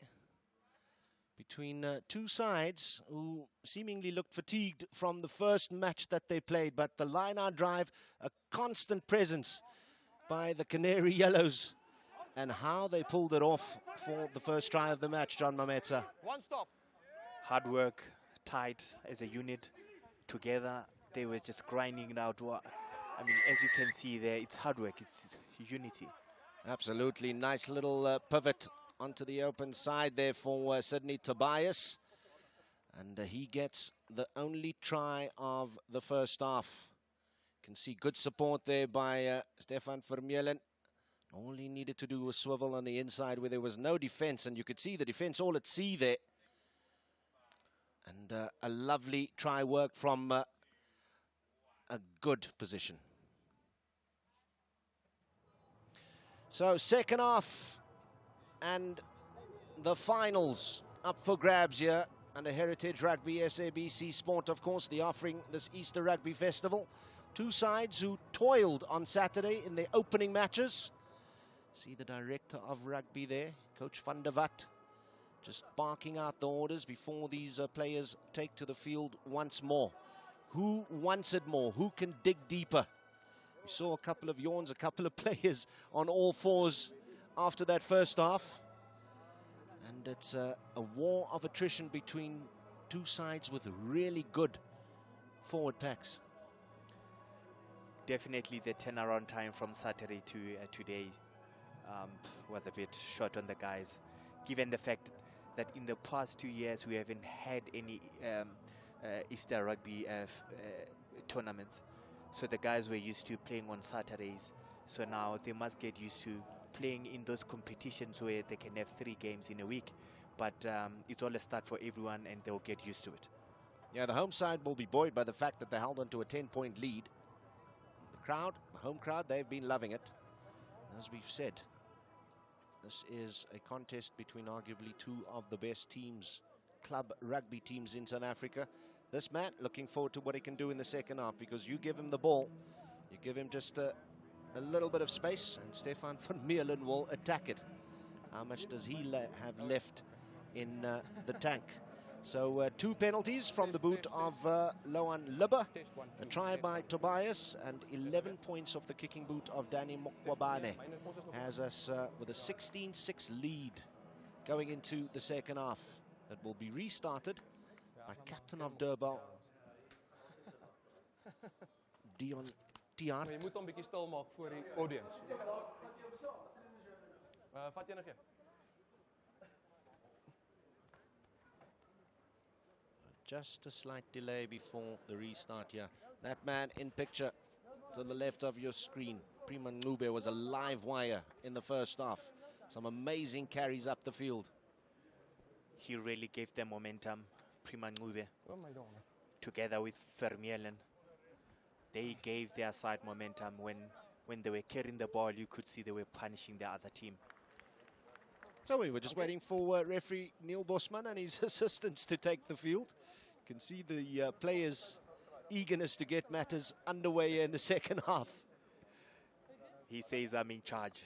between two sides who seemingly looked fatigued from the first match that they played, but the line-out drive, a constant presence by the Canary Yellows, and how they pulled it off for the first try of the match, John Mametsa. One stop. Hard work, tight as a unit, together. They were just grinding it out. I mean, as you can see there, it's hard work, it's unity. Absolutely, nice little pivot onto the open side there for Sydney Tobias. And he gets the only try of the first half. Can see good support there by Stefan Vermeulen. All he needed to do was swivel on the inside where there was no defense, and you could see the defense all at sea there. And a lovely try work from a good position. So second half and the finals up for grabs here under Heritage Rugby, SABC Sport, of course, the offering this Easter Rugby Festival. Two sides who toiled on Saturday in their opening matches. See the director of rugby there, Coach Van der Walt, just barking out the orders before these players take to the field once more. Who wants it more? Who can dig deeper? We saw a couple of yawns, a couple of players on all fours after that first half. And it's a war of attrition between two sides with really good forward packs. Definitely the turnaround time from Saturday to today was a bit short on the guys, given the fact that in the past 2 years we haven't had any Easter rugby tournaments. So the guys were used to playing on Saturdays. So now they must get used to playing in those competitions where they can have 3 games in a week. But it's all a start for everyone, and they'll get used to it. Yeah, the home side will be buoyed by the fact that they held on to a 10-point lead. The crowd, the home crowd, they've been loving it. As we've said, this is a contest between arguably two of the best teams, club rugby teams in South Africa. this man looking forward to what he can do in the second half, because you give him the ball, you give him just a little bit of space, and Stefan van Mierlen will attack it. How much does he have left in the tank? So 2 penalties from the boot of Loan Libbe, a try by Tobias, and 11 points off the kicking boot of Danny Mokwabane has us with a 16-6 lead going into the second half. That will be restarted by captain of Durbal, Dion Tiart. Je moet hom 'n bietjie stil maak voor die audience. Vat enige. Just a slight delay before the restart here. That man in picture to the left of your screen, Priman Ngube, was a live wire in the first half. Some amazing carries up the field. He really gave them momentum, Priman Ngube, Oh my God. together with Vermeulen. They gave their side momentum. When they were carrying the ball, you could see they were punishing the other team. So we were just waiting for referee Neil Bosman and his assistants to take the field. You can see the players' eagerness to get matters underway in the second half. He says, I'm in charge.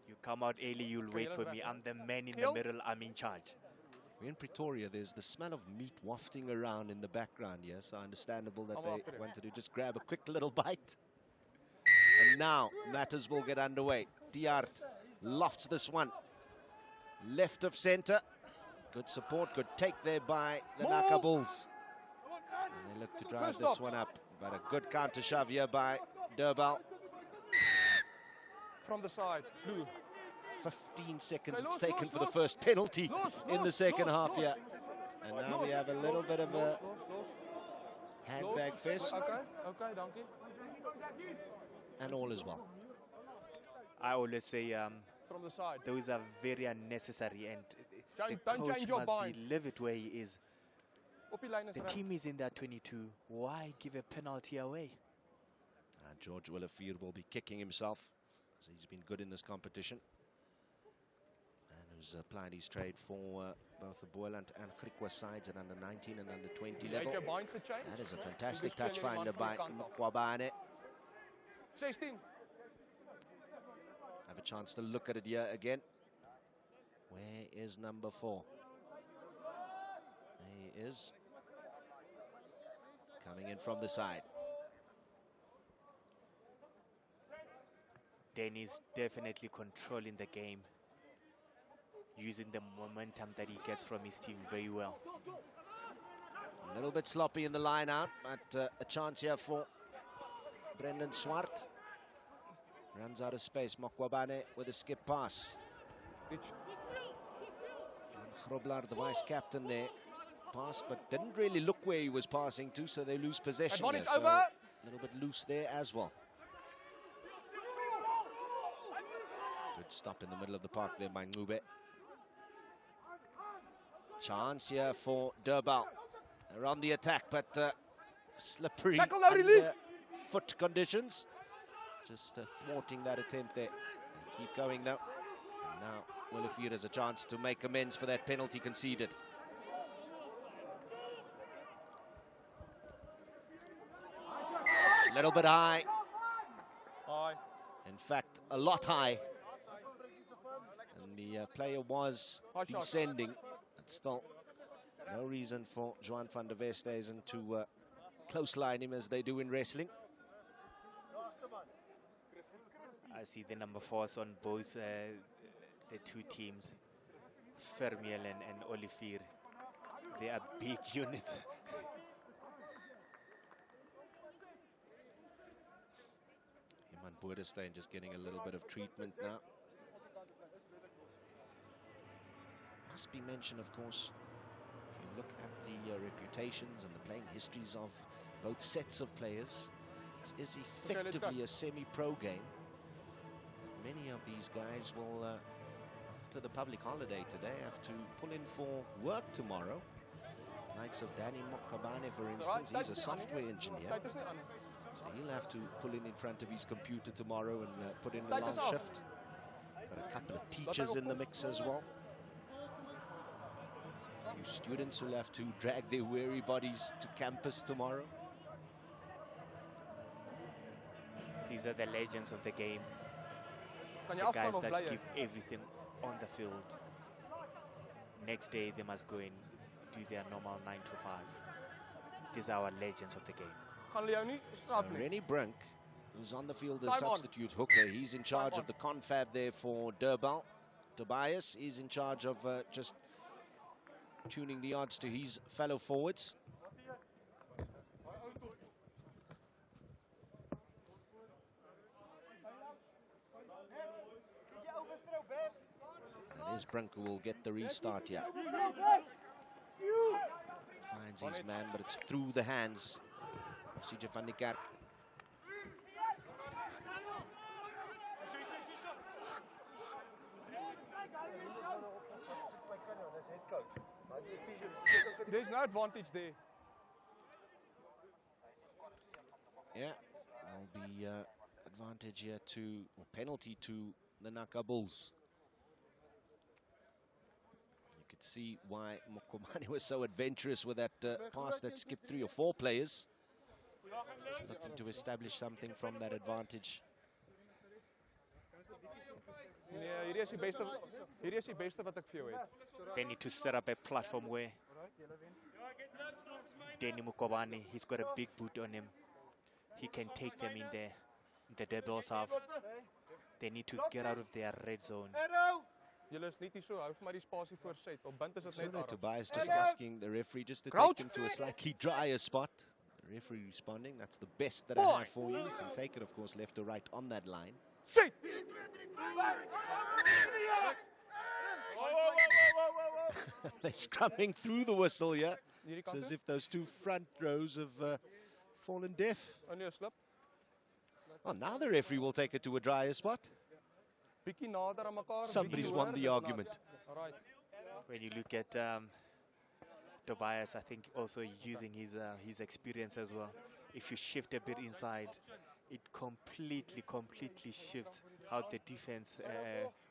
You come out early, you'll wait for me. I'm the man in the middle, I'm in charge. We're in Pretoria, there's the smell of meat wafting around in the background here, so understandable that they wanted to just grab a quick little bite. And now matters will get underway. Tiart lofts this one. Left of centre. Good support, good take there by the Naka Bulls. And they look to drive this one up. But a good counter shove here by Durbal. From the side, blue. 15 seconds it's taken for the first penalty in the second half here. And now we have a little bit of a handbag fest. Okay, dankie. And all is well. I always say From the side. those are very unnecessary, and the Don't coach change your must mind. be livid where he is. Op die lyn is The reg. team is in their 22. Why give a penalty away? George Willefeer will be kicking himself, as he's been good in this competition. And who's applied his trade for both the Boyland and Griqua sides at under 19 and under 20 level. That is a fantastic touch finder by Mokwabane. 16. Have a chance to look at it here again. Where is number 4? There he is. Coming in from the side. Danny's definitely controlling the game, using the momentum that he gets from his team very well. A little bit sloppy in the line out, but a chance here for Brendan Swart. Runs out of space. Mokwabane with a skip pass. Grobler, the vice captain there, passed but didn't really look where he was passing to, so they lose possession there. So a little bit loose there as well. Good stop in the middle of the park there by Ngube. Chance here for Durbal. They're on the attack, but slippery foot conditions. Just thwarting that attempt there. They keep going though. And now Willefeer has a chance to make amends for that penalty conceded. A little bit high. In fact, a lot high. And the player was descending. But still, no reason for Johan van der Westhuizen to close line him as they do in wrestling. I see the number 4s on both the two teams, Vermeulen and Olivier. They are big units. Iman Boerdestein just getting a little bit of treatment now. Must be mentioned, of course, if you look at the reputations and the playing histories of both sets of players, this is effectively a semi-pro game. Many of these guys will, after the public holiday today, have to pull in for work tomorrow. Likes of Danny Mokwabane, for instance, he's a software engineer. So he'll have to pull in front of his computer tomorrow and put in a long shift. Got a couple of teachers in the mix as well. Students will have to drag their weary bodies to campus tomorrow. These are the legends of the game. Kan The jy guys afgaan of that bly jy? give everything on the field. Next day they must go and do their normal 9 to 5. These are our legends of the game. Gaan hulle jou nie So straf nie. Rennie Brink, who's on the field as Time on. substitute hooker, he's in charge Time of the confab there for Durbal. Tobias is in charge of just tuning the odds to his fellow forwards. And there's Brink who will get the restart here. Finds his man, but it's through the hands of CJ van der Kerk. There's no advantage there. Yeah, there'll be advantage here to, or penalty to the Naka Bulls. You could see why Mokomani was so adventurous with that pass that skipped 3 or 4 players. He's looking to establish something from that advantage. Nee, hierdie is die beste wat ek vir jou het. They need to set up a platform where Danny Mukobani, he's got a big boot on him. He can take them in the Durbal half. They need to get out of their red zone. Julle is net nie so, hou vir my die spasie voor set. Op bind is dit So net there, arm. Tobias just asking the referee just to Crouch. take him to a slightly drier spot. The referee responding, that's the best that I have for you. You can take it, of course, left or right on that line. Set! They're scrumming through the whistle here. Hierdie It's kant as toe. if those 2 front rows have fallen deaf. Oh nee, slip. Oh, now the referee will take it to a drier spot. Bietjie nader aan mekaar. Somebody's bietjie won hoër, the dit argument. Alright. When you look at Tobias, I think also using his experience as well. If you shift a bit inside, it completely shifts how the defense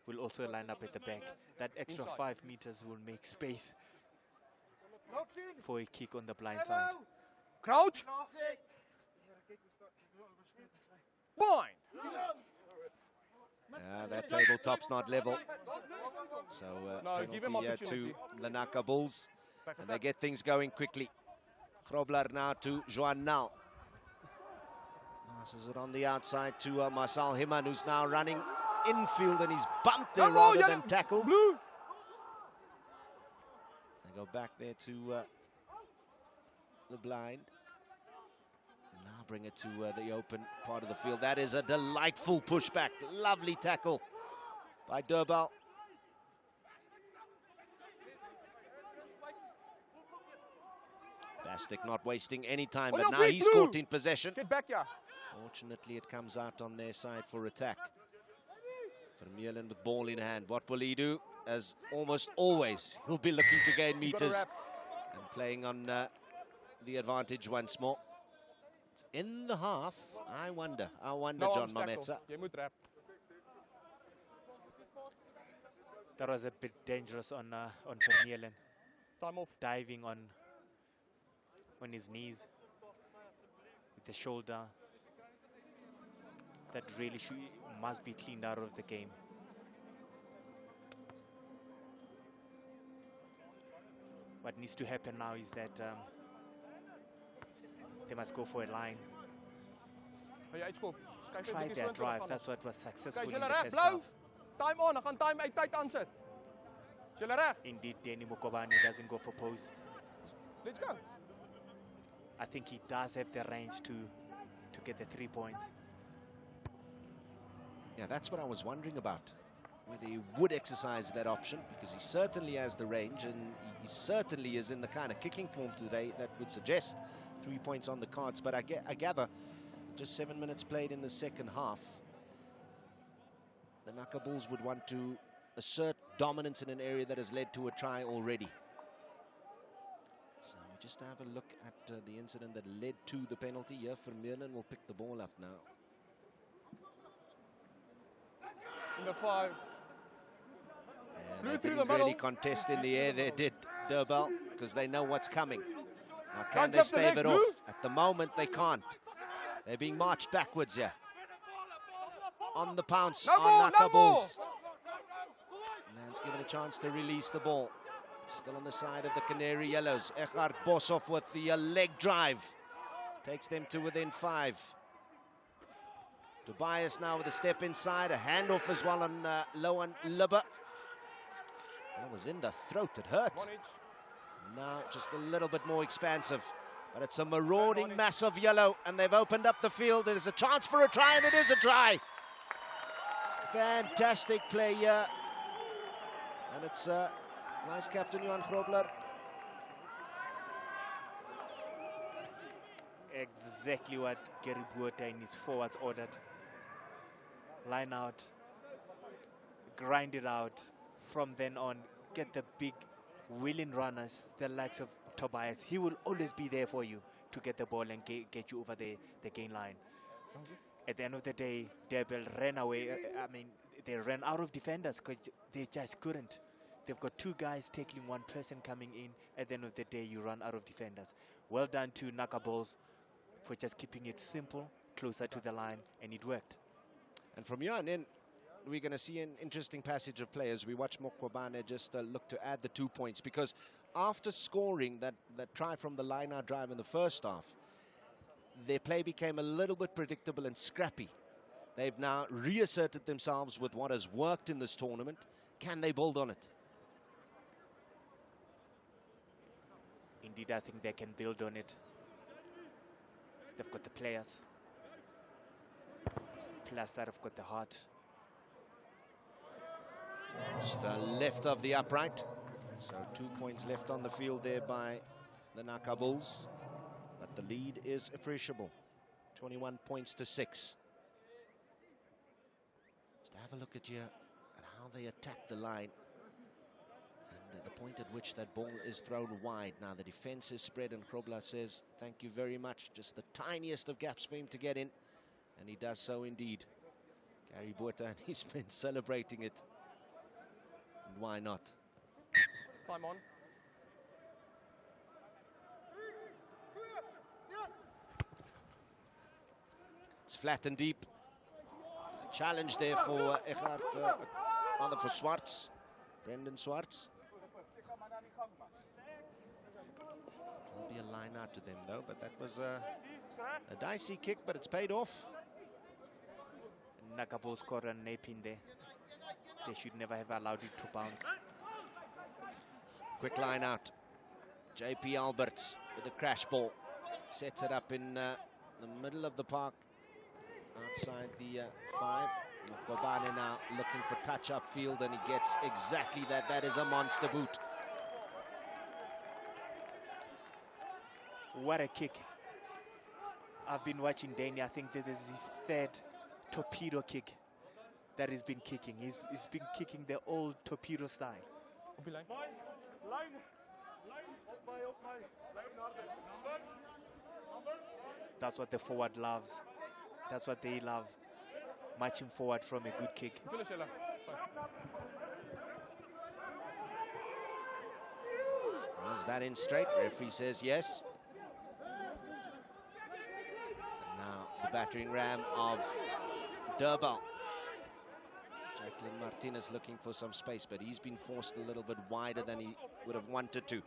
will also line up at the back. That extra Inside. 5 meters will make space for a kick on the blind side. Crouch! Bind! That tabletop's not level. So No, give him penalty here opportunity. to the Naka Bulls. Back And attack. they get things going quickly. Grobler now to Joan Nal. Passes it on the outside to Marcel Himan, who's now running infield, and he's bumped there Come on, rather Jan- than tackled. Blue! They go back there to the blind. And now bring it to the open part of the field. That is a delightful pushback. Lovely tackle by Durbal. Bastic not wasting any time, On but your now feet, he's Blue. caught in possession. Get back here. Fortunately, it comes out on their side for attack. Vermeulen with ball in hand. What will he do? As almost always, he'll be looking to gain You gotta meters wrap. and playing on the advantage once more. It's in the half. I wonder, No John arms tackle. Mametsa. Jy moet wrap. That was a bit dangerous on Vermeulen, Time off. diving on his knees with the shoulder. That really must be cleaned out of the game. What needs to happen now is that they must go for a line. Gaan jy uitskop. Skuif net Try bietjie their so drive. intoe, That's gaan what was successful Kyk, in the julle reg, first blou. half. Time on, ek gaan time uit tyd aansit. Is julle reg? Indeed, Danny Mukobani doesn't go for post. Let's go. I think he does have the range to get the 3 points. Yeah, that's what I was wondering about, whether he would exercise that option, because he certainly has the range, and he certainly is in the kind of kicking form today that would suggest 3 points on the cards. But I gather just 7 minutes played in the second half, the Naka Bulls would want to assert dominance in an area that has led to a try already. So we just have a look at the incident that led to the penalty here. Vermeulen will pick the ball up now. In the 5. Yeah, Blue they through didn't the really middle. contest in the air there, did Durbal, because they know what's coming. Now, can they stave it off? At the moment, they can't. They're being marched backwards here. On the pounce on Nakables. Man's given a chance to release the ball. Still on the side of the Canary Yellows. Eckhard Boshoff with the leg drive. Takes them to within 5. Tobias now with a step inside. A handoff as well on Loan Lubber. That was in the throat. It hurt. Now just a little bit more expansive. But it's a marauding mass of yellow. And they've opened up the field. There's a chance for a try, and it is a try. Fantastic play here. And it's nice captain Johan Grobler. Exactly what Gary Buota in his forwards ordered. Line out, grind it out. From then on, get the big willing runners, the likes of Tobias. He will always be there for you to get the ball and get you over the gain line. At the end of the day, Durbal ran away. They ran out of defenders because they just couldn't. They've got 2 guys tackling 1 person coming in. At the end of the day, you run out of defenders. Well done to Nakables for just keeping it simple, closer to the line, and it worked. And from here on in, we're going to see an interesting passage of play as we watch Mokwabane just look to add the 2 points, because after scoring that try from the line-out drive in the first half, their play became a little bit predictable and scrappy. They've now reasserted themselves with what has worked in this tournament. Can they build on it? Indeed, I think they can build on it. They've got the players. Plus that have got the heart. Just left of the upright. So 2 points left on the field there by the Naka Bulls. But the lead is appreciable. 21 points to 6. Just have a look at how they attack the line. And the point at which that ball is thrown wide. Now the defense is spread, and Grobler says, thank you very much. Just the tiniest of gaps for him to get in. And he does so indeed. Gary Buota and his men celebrating it. And why not? Time on. It's flat and deep. A challenge there for Eckhard, rather for Swartz. Brendan Swartz. There'll be a line out to them though, but that was a dicey kick, but it's paid off. Nakabo scored a nape in there. They should never have allowed it to bounce. Quick line out. JP Alberts with a crash ball. Sets it up in the middle of the park. Outside the 5. Mokwabane now looking for touch upfield, and he gets exactly that. That is a monster boot. What a kick. I've been watching Danny. I think this is his 3rd torpedo kick that he's been kicking. He's been kicking the old torpedo style. That's what the forward loves. That's what they love. Marching forward from a good kick. Was that in straight? Referee says yes. And now the battering ram of Durbal. Jacqueline Martinez looking for some space, but he's been forced a little bit wider than he would have wanted to.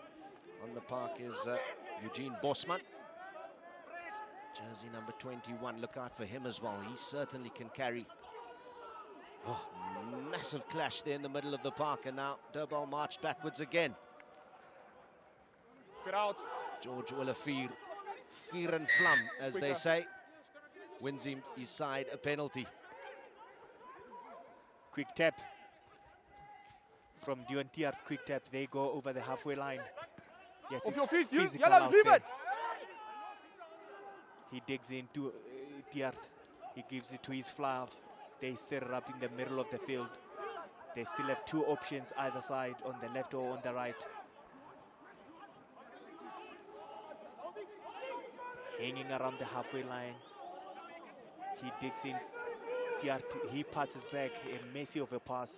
On the park is Eugene Bosman. Jersey number 21, look out for him as well. He certainly can carry. Oh, massive clash there in the middle of the park, and now Durbal marched backwards again. Get out. George Willefeer, fear and flum, as they say, wins him his side a penalty. Quick tap from Duan Tiart. Quick tap. They go over the halfway line. Yes, Off your feet, physical yellow, out leave there. it. He digs into Tiart. He gives it to his fly. They set it up in the middle of the field. They still have 2 options either side, on the left or on the right. Hanging around the halfway line. He digs in. Tiart, he passes back, a messy of a pass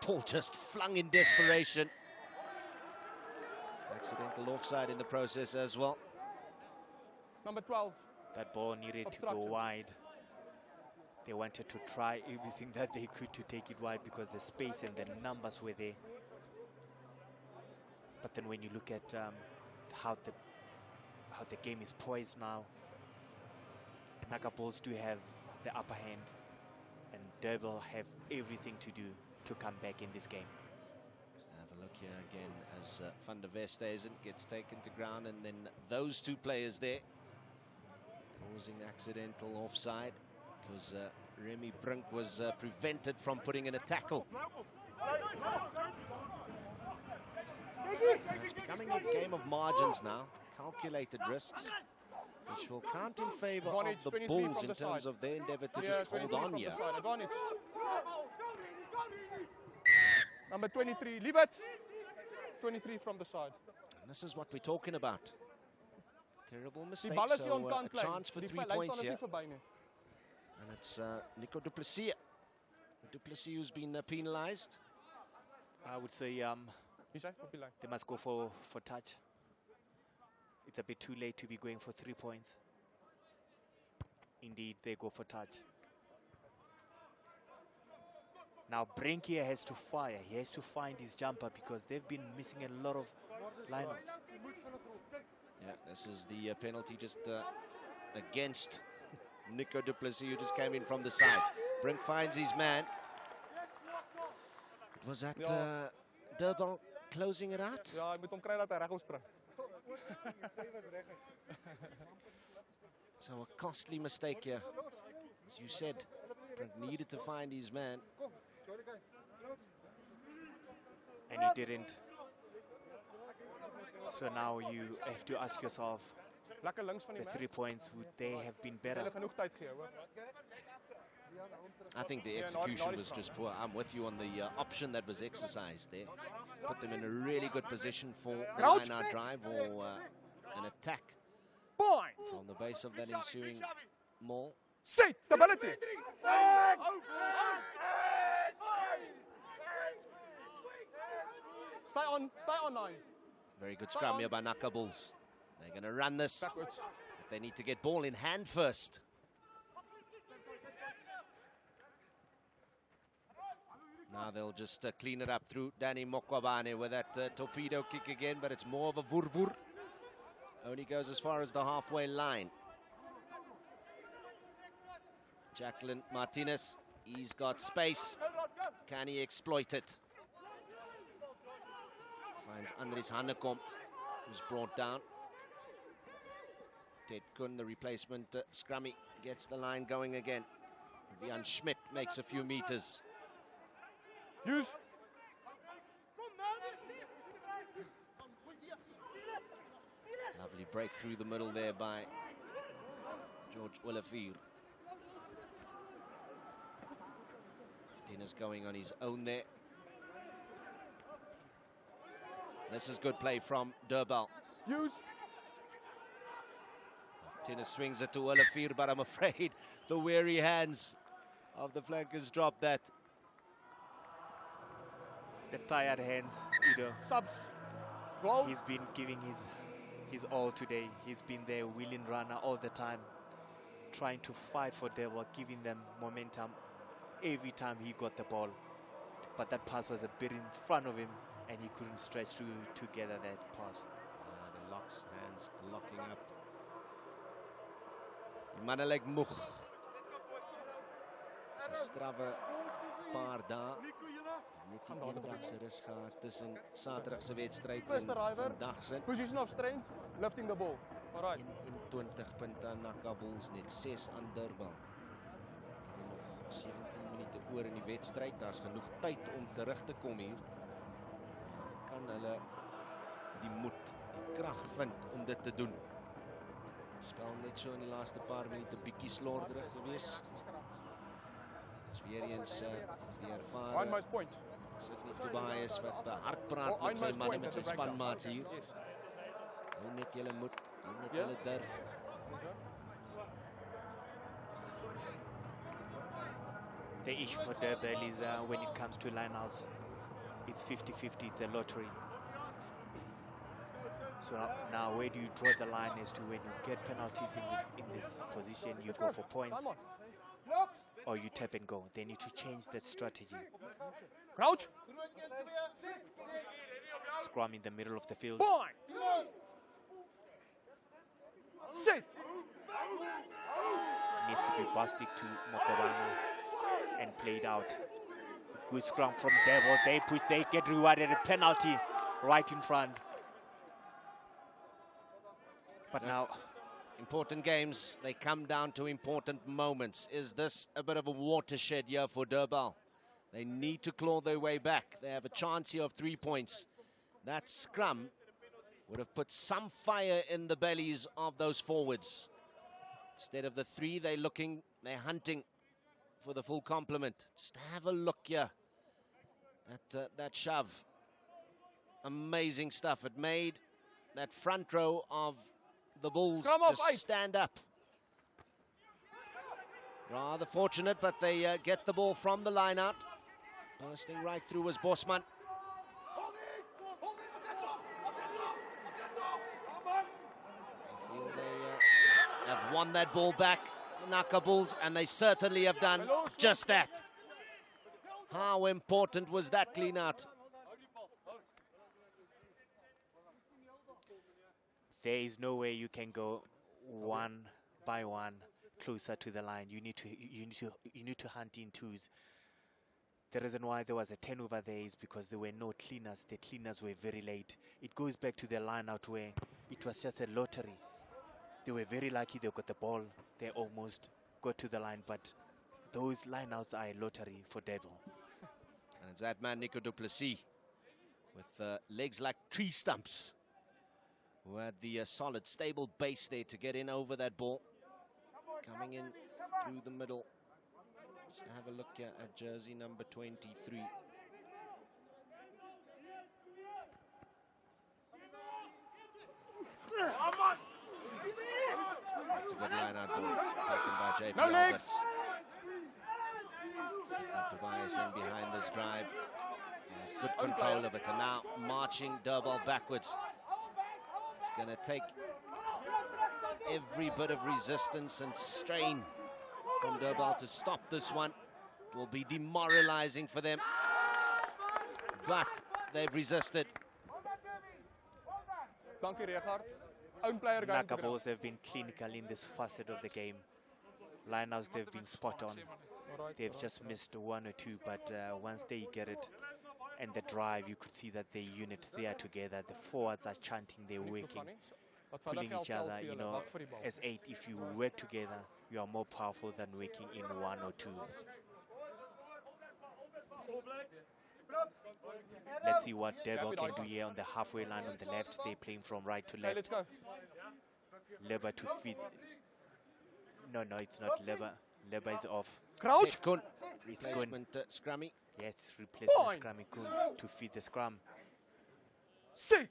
that ball just flung in desperation. Accidental offside in the process as well. Number 12. That ball needed to go wide. They wanted to try everything that they could to take it wide because the space and the numbers were there. But then when you look at how the game is poised now, Naka Bulls do have the upper hand, and Durbal have everything to do to come back in this game. Let's have a look here again as Van der Westhuizen gets taken to ground, and then those two players there causing accidental offside because Remy Brink was prevented from putting in a tackle. And it's becoming a game of margins now, calculated risks, which will count in favor of the Bulls in terms of their endeavour to just hold on here. Number 23, leave it. 23 from the side. And this is what we're talking about. Terrible mistake, So a chance for 3 points here. And it's Nico du Plessis. Du Plessis who's been penalised. I would say they must go for touch. It's a bit too late to be going for 3 points. Indeed, they go for touch. Now Brink here has to fire. He has to find his jumper because they've been missing a lot of lineups. Yeah, this is the penalty just against Nico du Plessis, who just came in from the side. Brink finds his man. Was that Durbal closing it out? Ja, hy moet hom kry dat hy regop spring. So a costly mistake here. As you said, Brink needed to find his man. And he didn't. So now you have to ask yourself, the 3 points, would they have been better? I think the execution was just poor. I'm with you on the option that was exercised there. Put them in a really good position for a line-out drive or an attack from the base of that ensuing maul. Stability. Stay on 9. Very good scrum here by Naka Bulls. They're going to run this. But they need to get ball in hand first. Now they'll just clean it up through Danny Mokwabane with that torpedo kick again, but it's more of a vurvur. Only goes as far as the halfway line. Jacqueline Martinez, he's got space. Can he exploit it? Finds Andries Hannekom, who's brought down. Ted Kun, the replacement scrummy, gets the line going again. Vian Schmidt makes a few meters. Use. Lovely break through the middle there by George Olivier. Martinez going on his own there. This is good play from Durbal. Use. Martinez swings it to Olivier, but I'm afraid the weary hands of the flankers drop that. The tired hands, Udo. Subs. He's been giving his all today. He's been there, willing runner all the time, trying to fight for Durbal, giving them momentum every time he got the ball. But that pass was a bit in front of him, and he couldn't stretch to gather that pass. The locks, hands locking up. Manelek Moeg. It's a strawwe paar dae. Net die eendagse rus gehad tussen Saterdagse wedstryd en vandagse. Position of strength, lifting the ball. All right. 21 punte aan Naka Bulls, net 6 aan Durbal. En nog 17 minute oor in die wedstryd. Daar's genoeg tyd om terug te kom hier. Kan hulle die moed, die krag vind om dit te doen. Het spel net so in die laaste paar minute bietjie slorderig gewees. Dis weer eens die ervare Sydney Tobias wat hard praat met sy manne, met sy spanmaats hier. Hou net julle moed, hou net julle durf. The issue for Durbal is when it comes to lineouts, It's 50-50, it's a lottery. So now where do you draw the line as to when you get penalties in this position, you go for points, or you tap and go? They need to change that strategy. Crouch. Scrum in the middle of the field. Sit. Needs to be busted to Mokobana and played out. Good scrum from Durbal. They push, they get rewarded a penalty right in front. But now, important games, they come down to important moments. Is this a bit of a watershed year for Durbal? They need to claw their way back. They have a chance here of 3 points. That scrum would have put some fire in the bellies of those forwards. Instead of the 3, they're hunting for the full complement. Just have a look here at that shove. Amazing stuff. It made that front row of the Bulls just stand up. Rather fortunate, but they get the ball from the line out. Bursting right through was Bosman. I feel they have won that ball back, the Naka Bulls, and they certainly have done just that. How important was that clean out? there is no way you can go one by one closer to the line. You need to hunt in twos. The reason why there was a 10 over there is because there were no cleaners. The cleaners were very late. It goes back to the line out where it was just a lottery. They were very lucky they got the ball. They almost got to the line, but those lineouts are a lottery for Durbal. And it's that man, Nico du Plessis, with legs like tree stumps, who had the solid, stable base there to get in over that ball. Coming in through the middle. Just have a look here at jersey number 23. That's a good line out ball taken by JP Alberts. Tobias in behind this drive. Good control of it, and now marching Durbal backwards. It's going to take every bit of resistance and strain from Durbal to stop this one. It will be demoralizing for them, but they've resisted. Naka Bulls have been clinical in this facet of the game. Lineouts, they've been spot on. They've just missed one or two, but once they get it and the drive, you could see that the unit there together. The forwards are chanting, they're working, pulling each other. You know, as 8, if you work together, you are more powerful than working in 1 or 2s. Let's see what Durbal can do here on the halfway line on the left. They're playing from right to left. Leber to feed. No, it's not Leber. Leber is off. Crouch. Kun. Replacement Scrummy. Yes, replacement Scrummy Kun to feed the scrum. And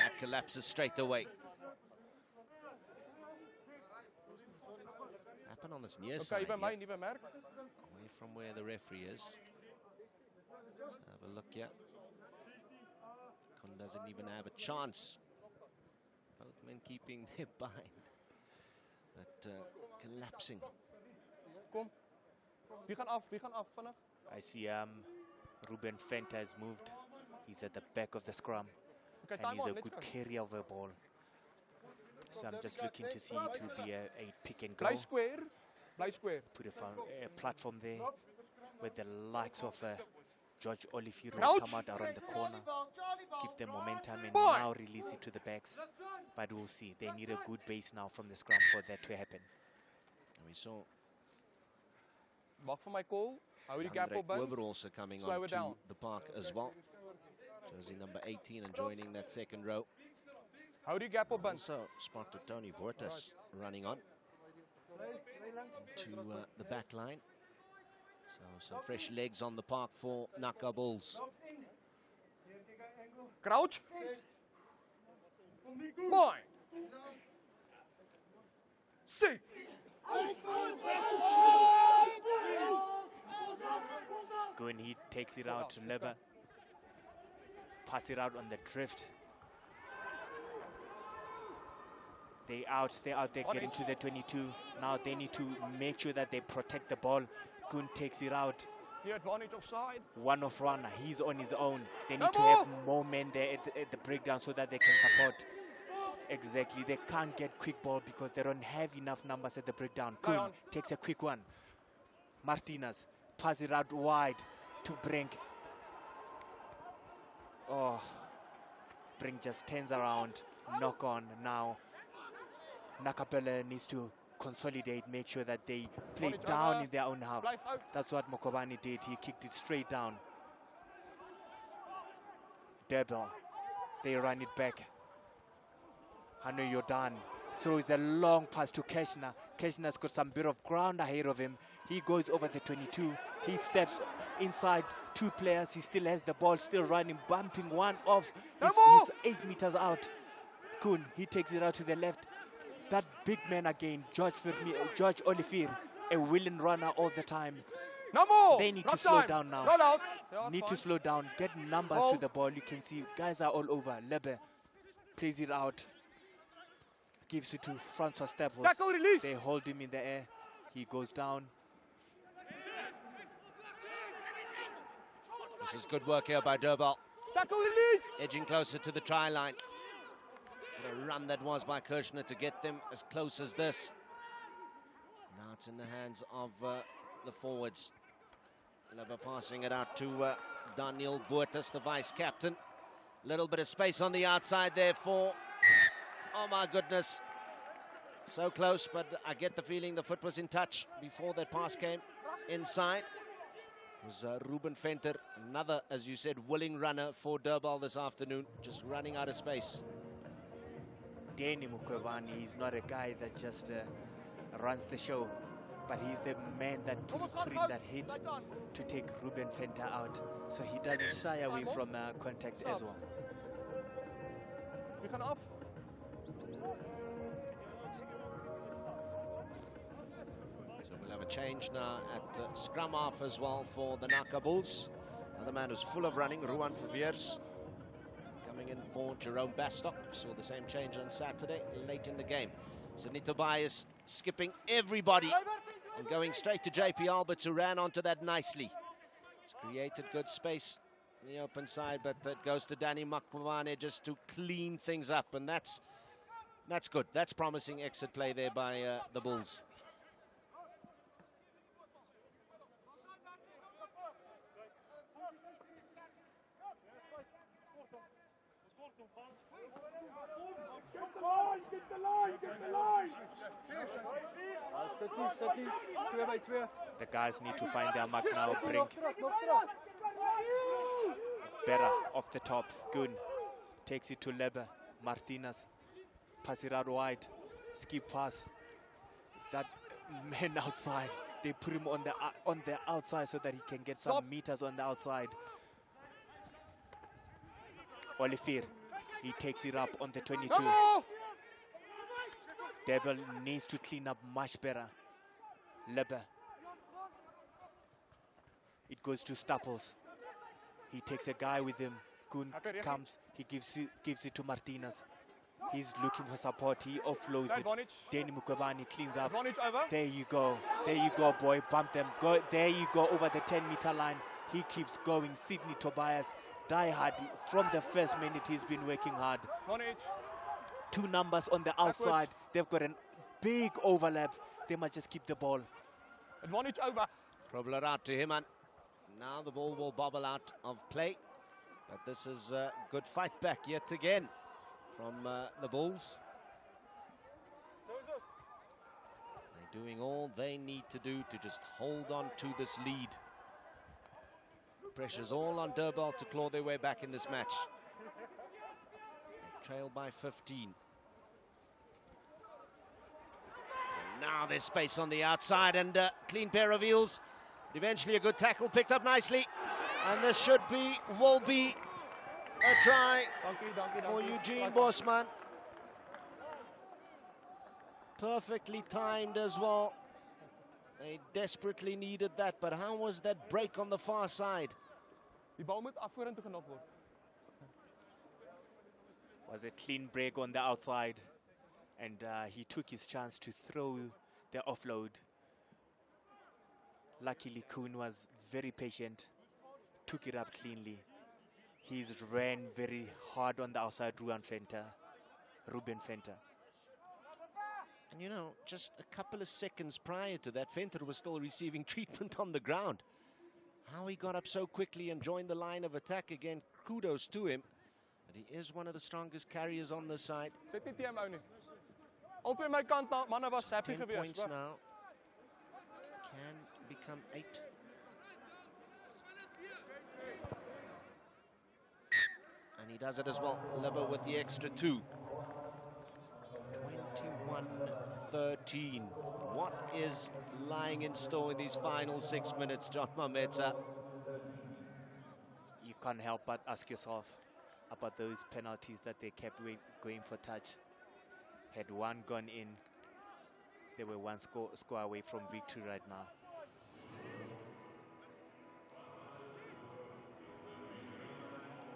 that collapses straight away. Happen on this near side here, away from where the referee is. Let's have a look here. Kun doesn't even have a chance. Both men keeping their bind, but collapsing. I see Ruben Fenta has moved. He's at the back of the scrum, and he's a good carrier of a ball. So I'm just looking to see it will be a pick and go. Put a platform there with the likes of George Oliveira come out around the corner, give them momentum, and now release it to the backs. But we'll see. They need a good base now from the scrum for that to happen. And we saw Weber also coming on to the park as well. Jersey number 18 and joining that second row. Also spotted Tony Bortas running on to the back line. So some fresh legs on the park for Naka Bulls. Crouch. Boy. Goon, he takes it out to Leber. Pass it out on the drift. They out, they're getting to the 22. Now they need to make sure that they protect the ball. Goon takes it out. The advantage offside. One off runner, he's on his own. They need to have more men there at the breakdown so that they can support. Exactly, they can't get quick ball because they don't have enough numbers at the breakdown. Goon takes a quick one. Martinez, pass it out wide to Brink. Oh, Brink just turns around, knock on now. Nakapele needs to consolidate, make sure that they play down in their own half. That's what Mokobani did. He kicked it straight down. Durbal, they run it back. Hanu Yordan throws a long pass to Keshna. Keshna's got some bit of ground ahead of him. He goes over the 22. He steps inside two players. He still has the ball, still running, bumping one off. He's 8 meters out. Kuhn, he takes it out to the left. That big man again, George Olivier, a willing runner all the time. No more. They need to slow down now. Need to slow down, get numbers to the ball. You can see guys are all over. Lebe plays it out. Gives it to Francois Staples. They hold him in the air. He goes down. This is good work here by Durbal. Edging closer to the try line. What a run that was by Kirchner to get them as close as this. Now it's in the hands of the forwards. Lever passing it out to Daniel Boertes, the vice-captain. Little bit of space on the outside there for... Oh my goodness. So close, but I get the feeling the foot was in touch before that pass came inside. It was Ruben Venter, another, as you said, willing runner for Durbal this afternoon, just running out of space. Danny Mukwevani, he's not a guy that just runs the show, but he's the man that to put in that hit to take Ruben Venter out. So he doesn't shy away from contact as well. So we'll have a change now at scrum half as well for the Naka Bulls. Another man who's full of running, Ruan Verveers. Coming in for Jerome Bastock. Saw the same change on Saturday, late in the game. Sydney Tobias skipping everybody and going straight to JP Alberts, who ran onto that nicely. It's created good space in the open side, but it goes to Danny Makwane just to clean things up, and that's good. That's promising exit play there by the Bulls. The guys need to find their mark now. Brink. Better off the top. Good. Takes it to Leber. Martinez. Pass it out wide. Skip pass. That man outside. They put him on the outside so that he can get some meters on the outside. Olivier. He takes it up on the 22. Durbal needs to clean up much better. Leber. It goes to Staples. He takes a guy with him. Goon comes. He gives it to Martinez. He's looking for support. He offloads it. Danny Mukwevani cleans up. There you go. There you go, boy. Bump them. Go. There you go over the 10-meter line. He keeps going. Sydney Tobias. Die hard. From the first minute, he's been working hard. Two numbers on the outside. They've got a big overlap. They must just keep the ball. Advantage over. Probler out to him, and now the ball will bobble out of play. But this is a good fight back yet again from the Bulls. They're doing all they need to do to just hold on to this lead. Pressure's all on Durbal to claw their way back in this match. They trail by 15. So now there's space on the outside, and clean pair of heels. Eventually a good tackle picked up nicely. And this will be a try for Eugene Bosman. Perfectly timed as well. They desperately needed that, but how was that break on the far side? Die bal moet af vorentoe genop word. Was a clean break on the outside, and he took his chance to throw the offload. Luckily, Kuhn was very patient, took it up cleanly. He's ran very hard on the outside, Ruben Venter. And you know, just a couple of seconds prior to that, Venter was still receiving treatment on the ground. How he got up so quickly and joined the line of attack again, kudos to him. But he is one of the strongest carriers on the side. Sit nie teen hom ou nie. Albei my kant manne was happy 10 geweest. points now. Can become 8. And he does it as well. Libba with the extra 2. 21-13. What is lying in store in these final 6 minutes, John Mametsa? You can't help but ask yourself about those penalties that they kept going for touch. Had one gone in, they were one score away from victory right now.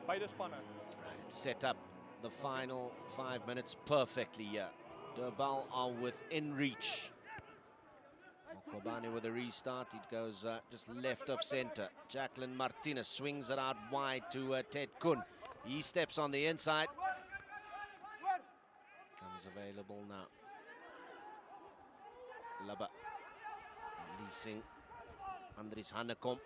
Beide spanne. Right, set up the final 5 minutes perfectly here. Durbal are within reach. Kobane with a restart. It goes just left of center. Jacqueline Martinez swings it out wide to Ted Kuhn. He steps on the inside. Comes available now. Laba releasing Andries Hannekom,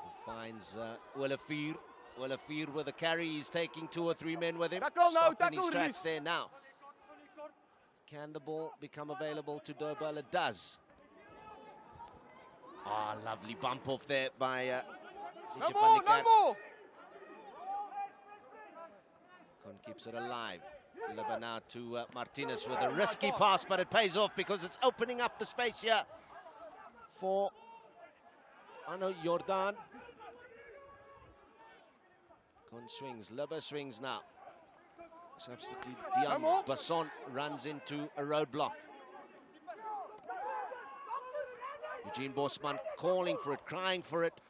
who finds Willefeer. Willefeer with a carry. He's taking 2 or 3 men with him. Stopped in his tracks there now. Can the ball become available to Durbal? It does. Ah, oh, lovely bump off there by Kuhn keeps it alive. Libba now to Martinez with a risky pass, but it pays off because it's opening up the space here for Jordan. Kuhn swings, Libba swings now. Substitute Dian Basson runs into a roadblock. Eugene Bosman calling for it, crying for it.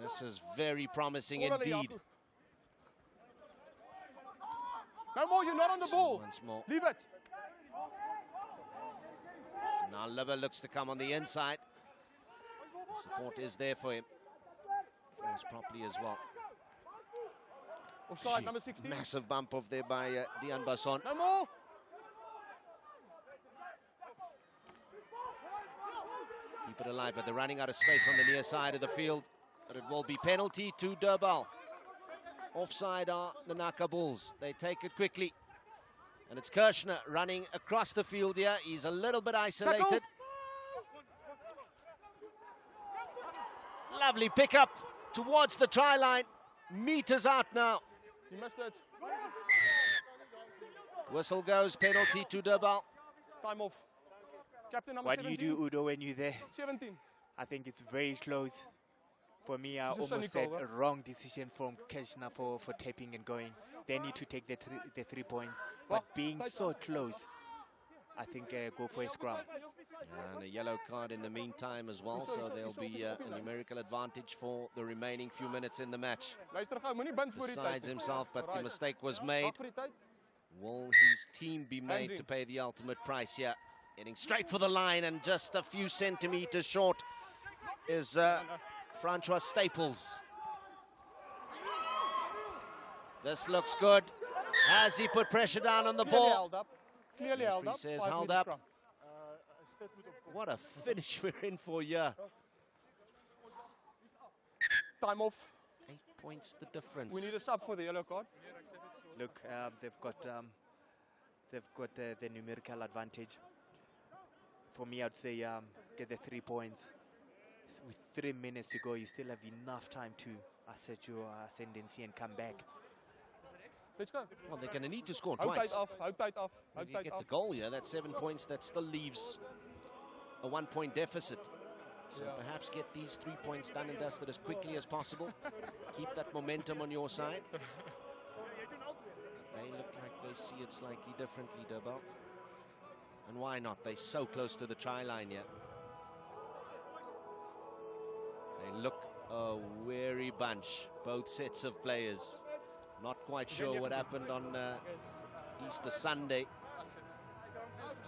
This is very promising indeed. No more, you're not on the ball. Once more. Leave it. Now Libba looks to come on the inside. The support is there for him. Falls properly as well. Offside, number 16. Massive bump off there by Dian Basson. No more. Keep it alive, but they're running out of space on the near side of the field. But it will be penalty to Durbal. Offside are the Naka Bulls. They take it quickly. And it's Kirshner running across the field here. He's a little bit isolated. Lovely pickup towards the try line. Meters out now. You missed it. Whistle goes, penalty to Durbal. Time off. Captain number What 17. do you do, Udo, when you're there? 17. I think it's very close. For me, I It's a almost cynical, said a wrong decision from Kirshner for tapping and going. They need to take the 3 points. But being so close, I think go for a scrum. And a yellow card in the meantime as well, so there'll be a numerical advantage for the remaining few minutes in the match. Besides himself, but the mistake was made. Will his team be made to pay the ultimate price here? Getting straight for the line, and just a few centimeters short is Francois Staples. This looks good. Has he put pressure down on the ball? Clearly held up. He says held up. What a finish we're in for here. Time off. 8 points the difference. We need a sub for the yellow card. Look, they've got the numerical advantage. For me, I'd say get the 3 points. With 3 minutes to go, you still have enough time to assert your ascendancy and come back. Let's go. Well, they're going to need to score Hou twice. tight off. Hou tight off. Hou If you tight get off. the goal here, that's 7 points. That still leaves a 1 point deficit. So perhaps get these 3 points done and dusted as quickly as possible. Keep that momentum on your side. They look like they see it slightly differently, Durbal. And why not? They're so close to the try line here. They look a weary bunch, both sets of players. Not quite sure what happened on Easter Sunday.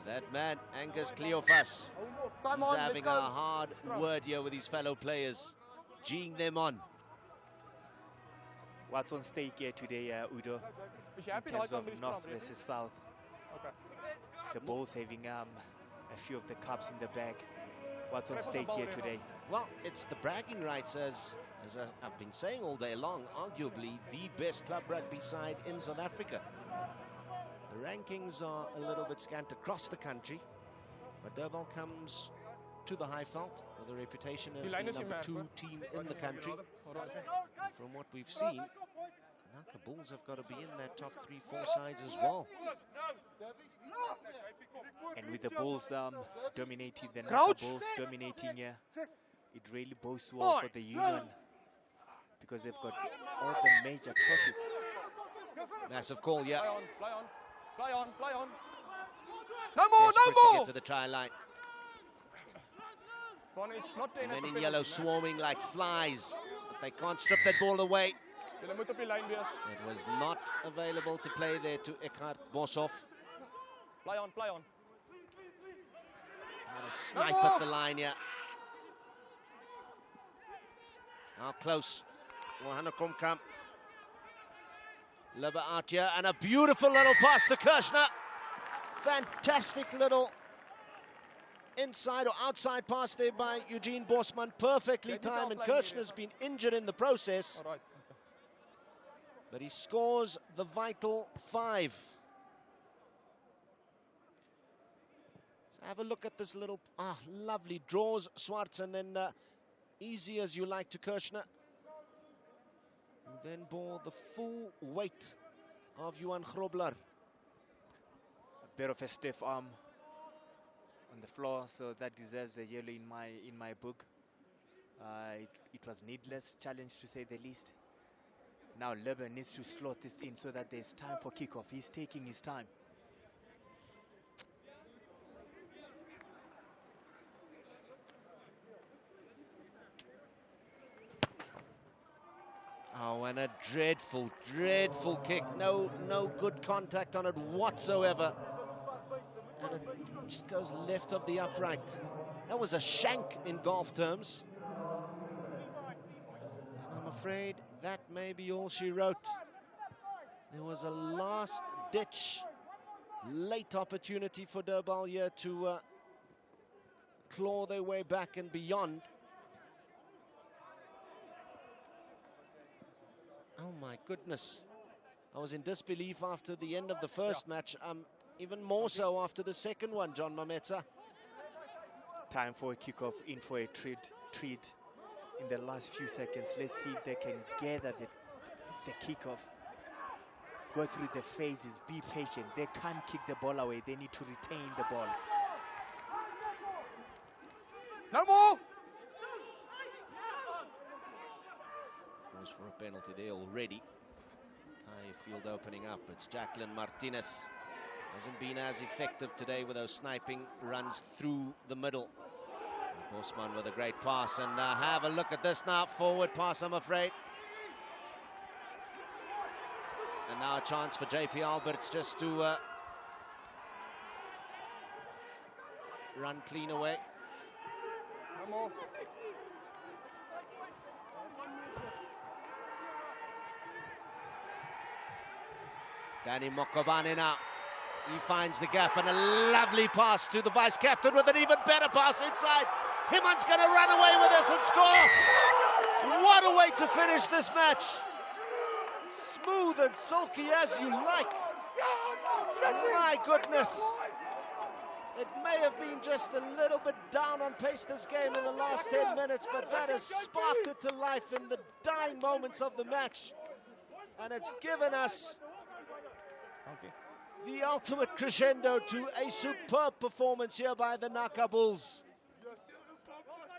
That man, Angus Cleophas, he's having a hard word here with his fellow players, geeing them on. What's on stake here today, Udo, in terms of North versus South? Okay. The Bulls having a few of the cups in the bag. What's on stake here today? Well, it's the bragging rights, as I've been saying all day long, arguably the best club rugby side in South Africa. The rankings are a little bit scant across the country, but Durbal comes to the Highveld with a reputation as the number 2 team in the country. And from what we've seen, Naka Bulls have got to be in that top 3-4 sides as well. And with the Bulls dominating, the Naka Bulls dominating here, it really bodes well for the Union, because they've got all the major trophies. Massive call, yeah. Fly on. No more, Desperate no more! to get to the try line. And then in yellow, swarming like flies. But they can't strip that ball away. It was not available to play there to Eckhart Boshoff. Fly on. Another snipe at the line here. Now close. Johanna Komkamp. Libba out here, and a beautiful little pass to Kirshner. Fantastic little inside or outside pass there by Eugene Bosman. Perfectly timed, and Kirshner's been injured in the process. But he scores the vital 5. So have a look at this little, lovely draws Swartz, and then easy as you like to Kirshner, who then bore the full weight of Johan Grobler. A bit of a stiff arm on the floor, so that deserves a yellow in my book. It was needless challenge, to say the least. Now Libba needs to slot this in so that there's time for kickoff. He's taking his time. Oh, and a dreadful, dreadful kick. No good contact on it whatsoever. And it just goes left of the upright. That was a shank in golf terms. And I'm afraid that may be all she wrote. There was a last-ditch late opportunity for Durbal here to claw their way back and beyond. Oh my goodness. I was in disbelief after the end of the first match. Even more so after the second one, John Mametsa. Time for a kickoff, in for a treat in the last few seconds. Let's see if they can gather the kickoff. Go through the phases, be patient. They can't kick the ball away. They need to retain the ball. No more! Goes for a penalty there already. Entire field opening up. It's Jacqueline Martinez. Hasn't been as effective today with those sniping runs through the middle. Bosman with a great pass, and have a look at this now. Forward pass, I'm afraid. And now a chance for JPL, but it's just to run clean away. No more. Danny Mokobane now. He finds the gap, and a lovely pass to the vice-captain with an even better pass inside. Himman's going to run away with this and score. What a way to finish this match. Smooth and silky as you like. My goodness. It may have been just a little bit down on pace this game in the last 10 minutes, but that has sparked it to life in the dying moments of the match. And it's given us the ultimate crescendo to a superb performance here by the Naka Bulls.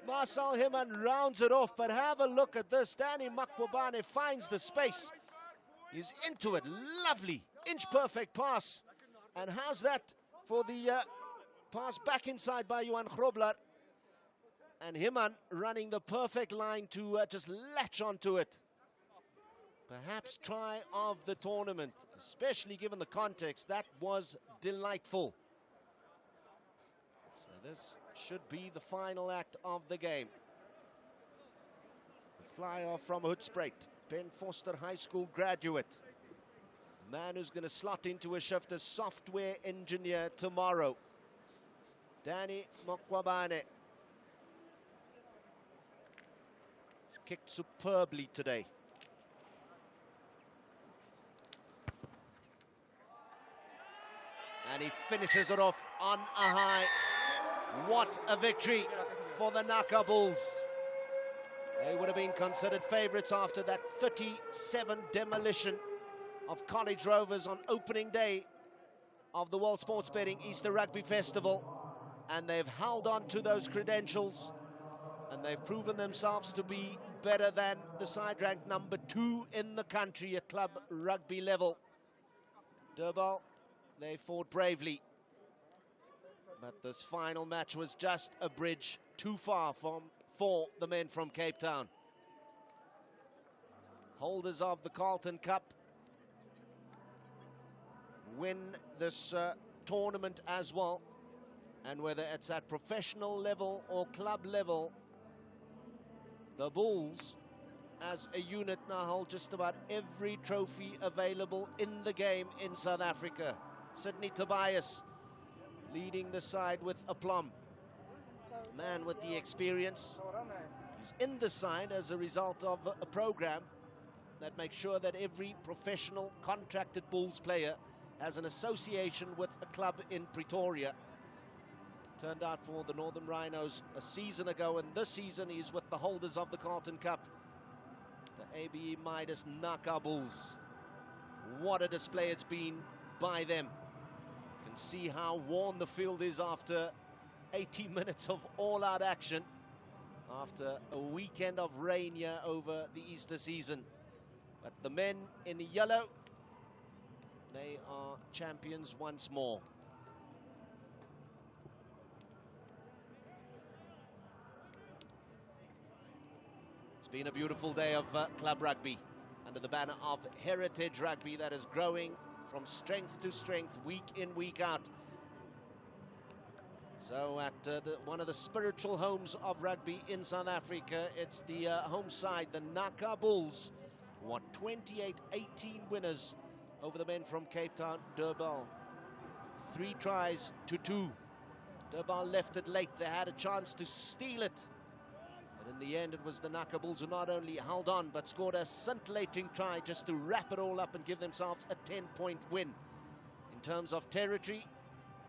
Marcel Himman rounds it off, but have a look at this. Danny Makwabane finds the space. He's into it. Lovely, inch-perfect pass. And how's that for the Pass back inside by Johan Grobler. And Himan running the perfect line to just latch onto it. Perhaps try of the tournament, especially given the context. That was delightful. So this should be the final act of the game. The fly-off from Hoedspruit, Ben Foster High School graduate. Man who's going to slot into a shift as software engineer tomorrow. Danny Mokwabane. He's kicked superbly today. And he finishes it off on a high. What a victory for the Naka Bulls. They would have been considered favourites after that 37 demolition of College Rovers on opening day of the World Sports Betting Easter Rugby Festival. And they've held on to those credentials. And they've proven themselves to be better than the side ranked number 2 in the country at club rugby level. Durbal, they fought bravely. But this final match was just a bridge too far for the men from Cape Town. Holders of the Carlton Cup win this tournament as well. And whether it's at professional level or club level, the Bulls as a unit now hold just about every trophy available in the game in South Africa. Sydney Tobias leading the side with aplomb. Man with the experience. He's in the side as a result of a program that makes sure that every professional contracted Bulls player has an association with a club in Pretoria. Turned out for the Northern Rhinos a season ago, and this season he's with the holders of the Carlton Cup, the ABE Midas Naka Bulls. What a display it's been by them. You can see how worn the field is after 80 minutes of all-out action, after a weekend of rain here over the Easter season. But the men in yellow, they are champions once more. It's been a beautiful day of club rugby under the banner of Heritage Rugby that is growing from strength to strength, week in, week out. So at one of the spiritual homes of rugby in South Africa, it's the home side, the Naka Bulls, who are 28-18 winners over the men from Cape Town, Durbal. 3 tries to 2. Durbal left it late. They had a chance to steal it. But in the end, it was the Naka Bulls who not only held on, but scored a scintillating try just to wrap it all up and give themselves a 10-point win. In terms of territory,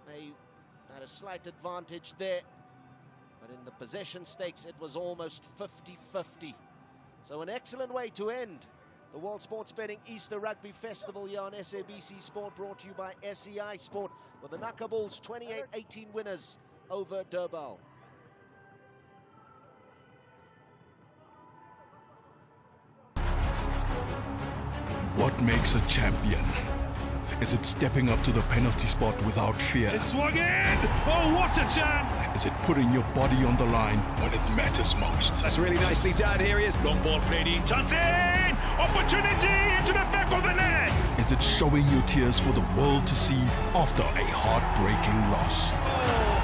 they had a slight advantage there. But in the possession stakes, it was almost 50-50. So an excellent way to end the World Sports Betting Easter Rugby Festival here on SABC Sport, brought to you by SEI Sport, with the Naka Bulls 28-18 winners over Durbal. What makes a champion? Is it stepping up to the penalty spot without fear? It's swung in! Oh, what a chance! Is it putting your body on the line when it matters most? That's really nicely done. Here he is. Long ball played in. Chance in! Opportunity into the back of the net! Is it showing your tears for the world to see after a heartbreaking loss? Oh.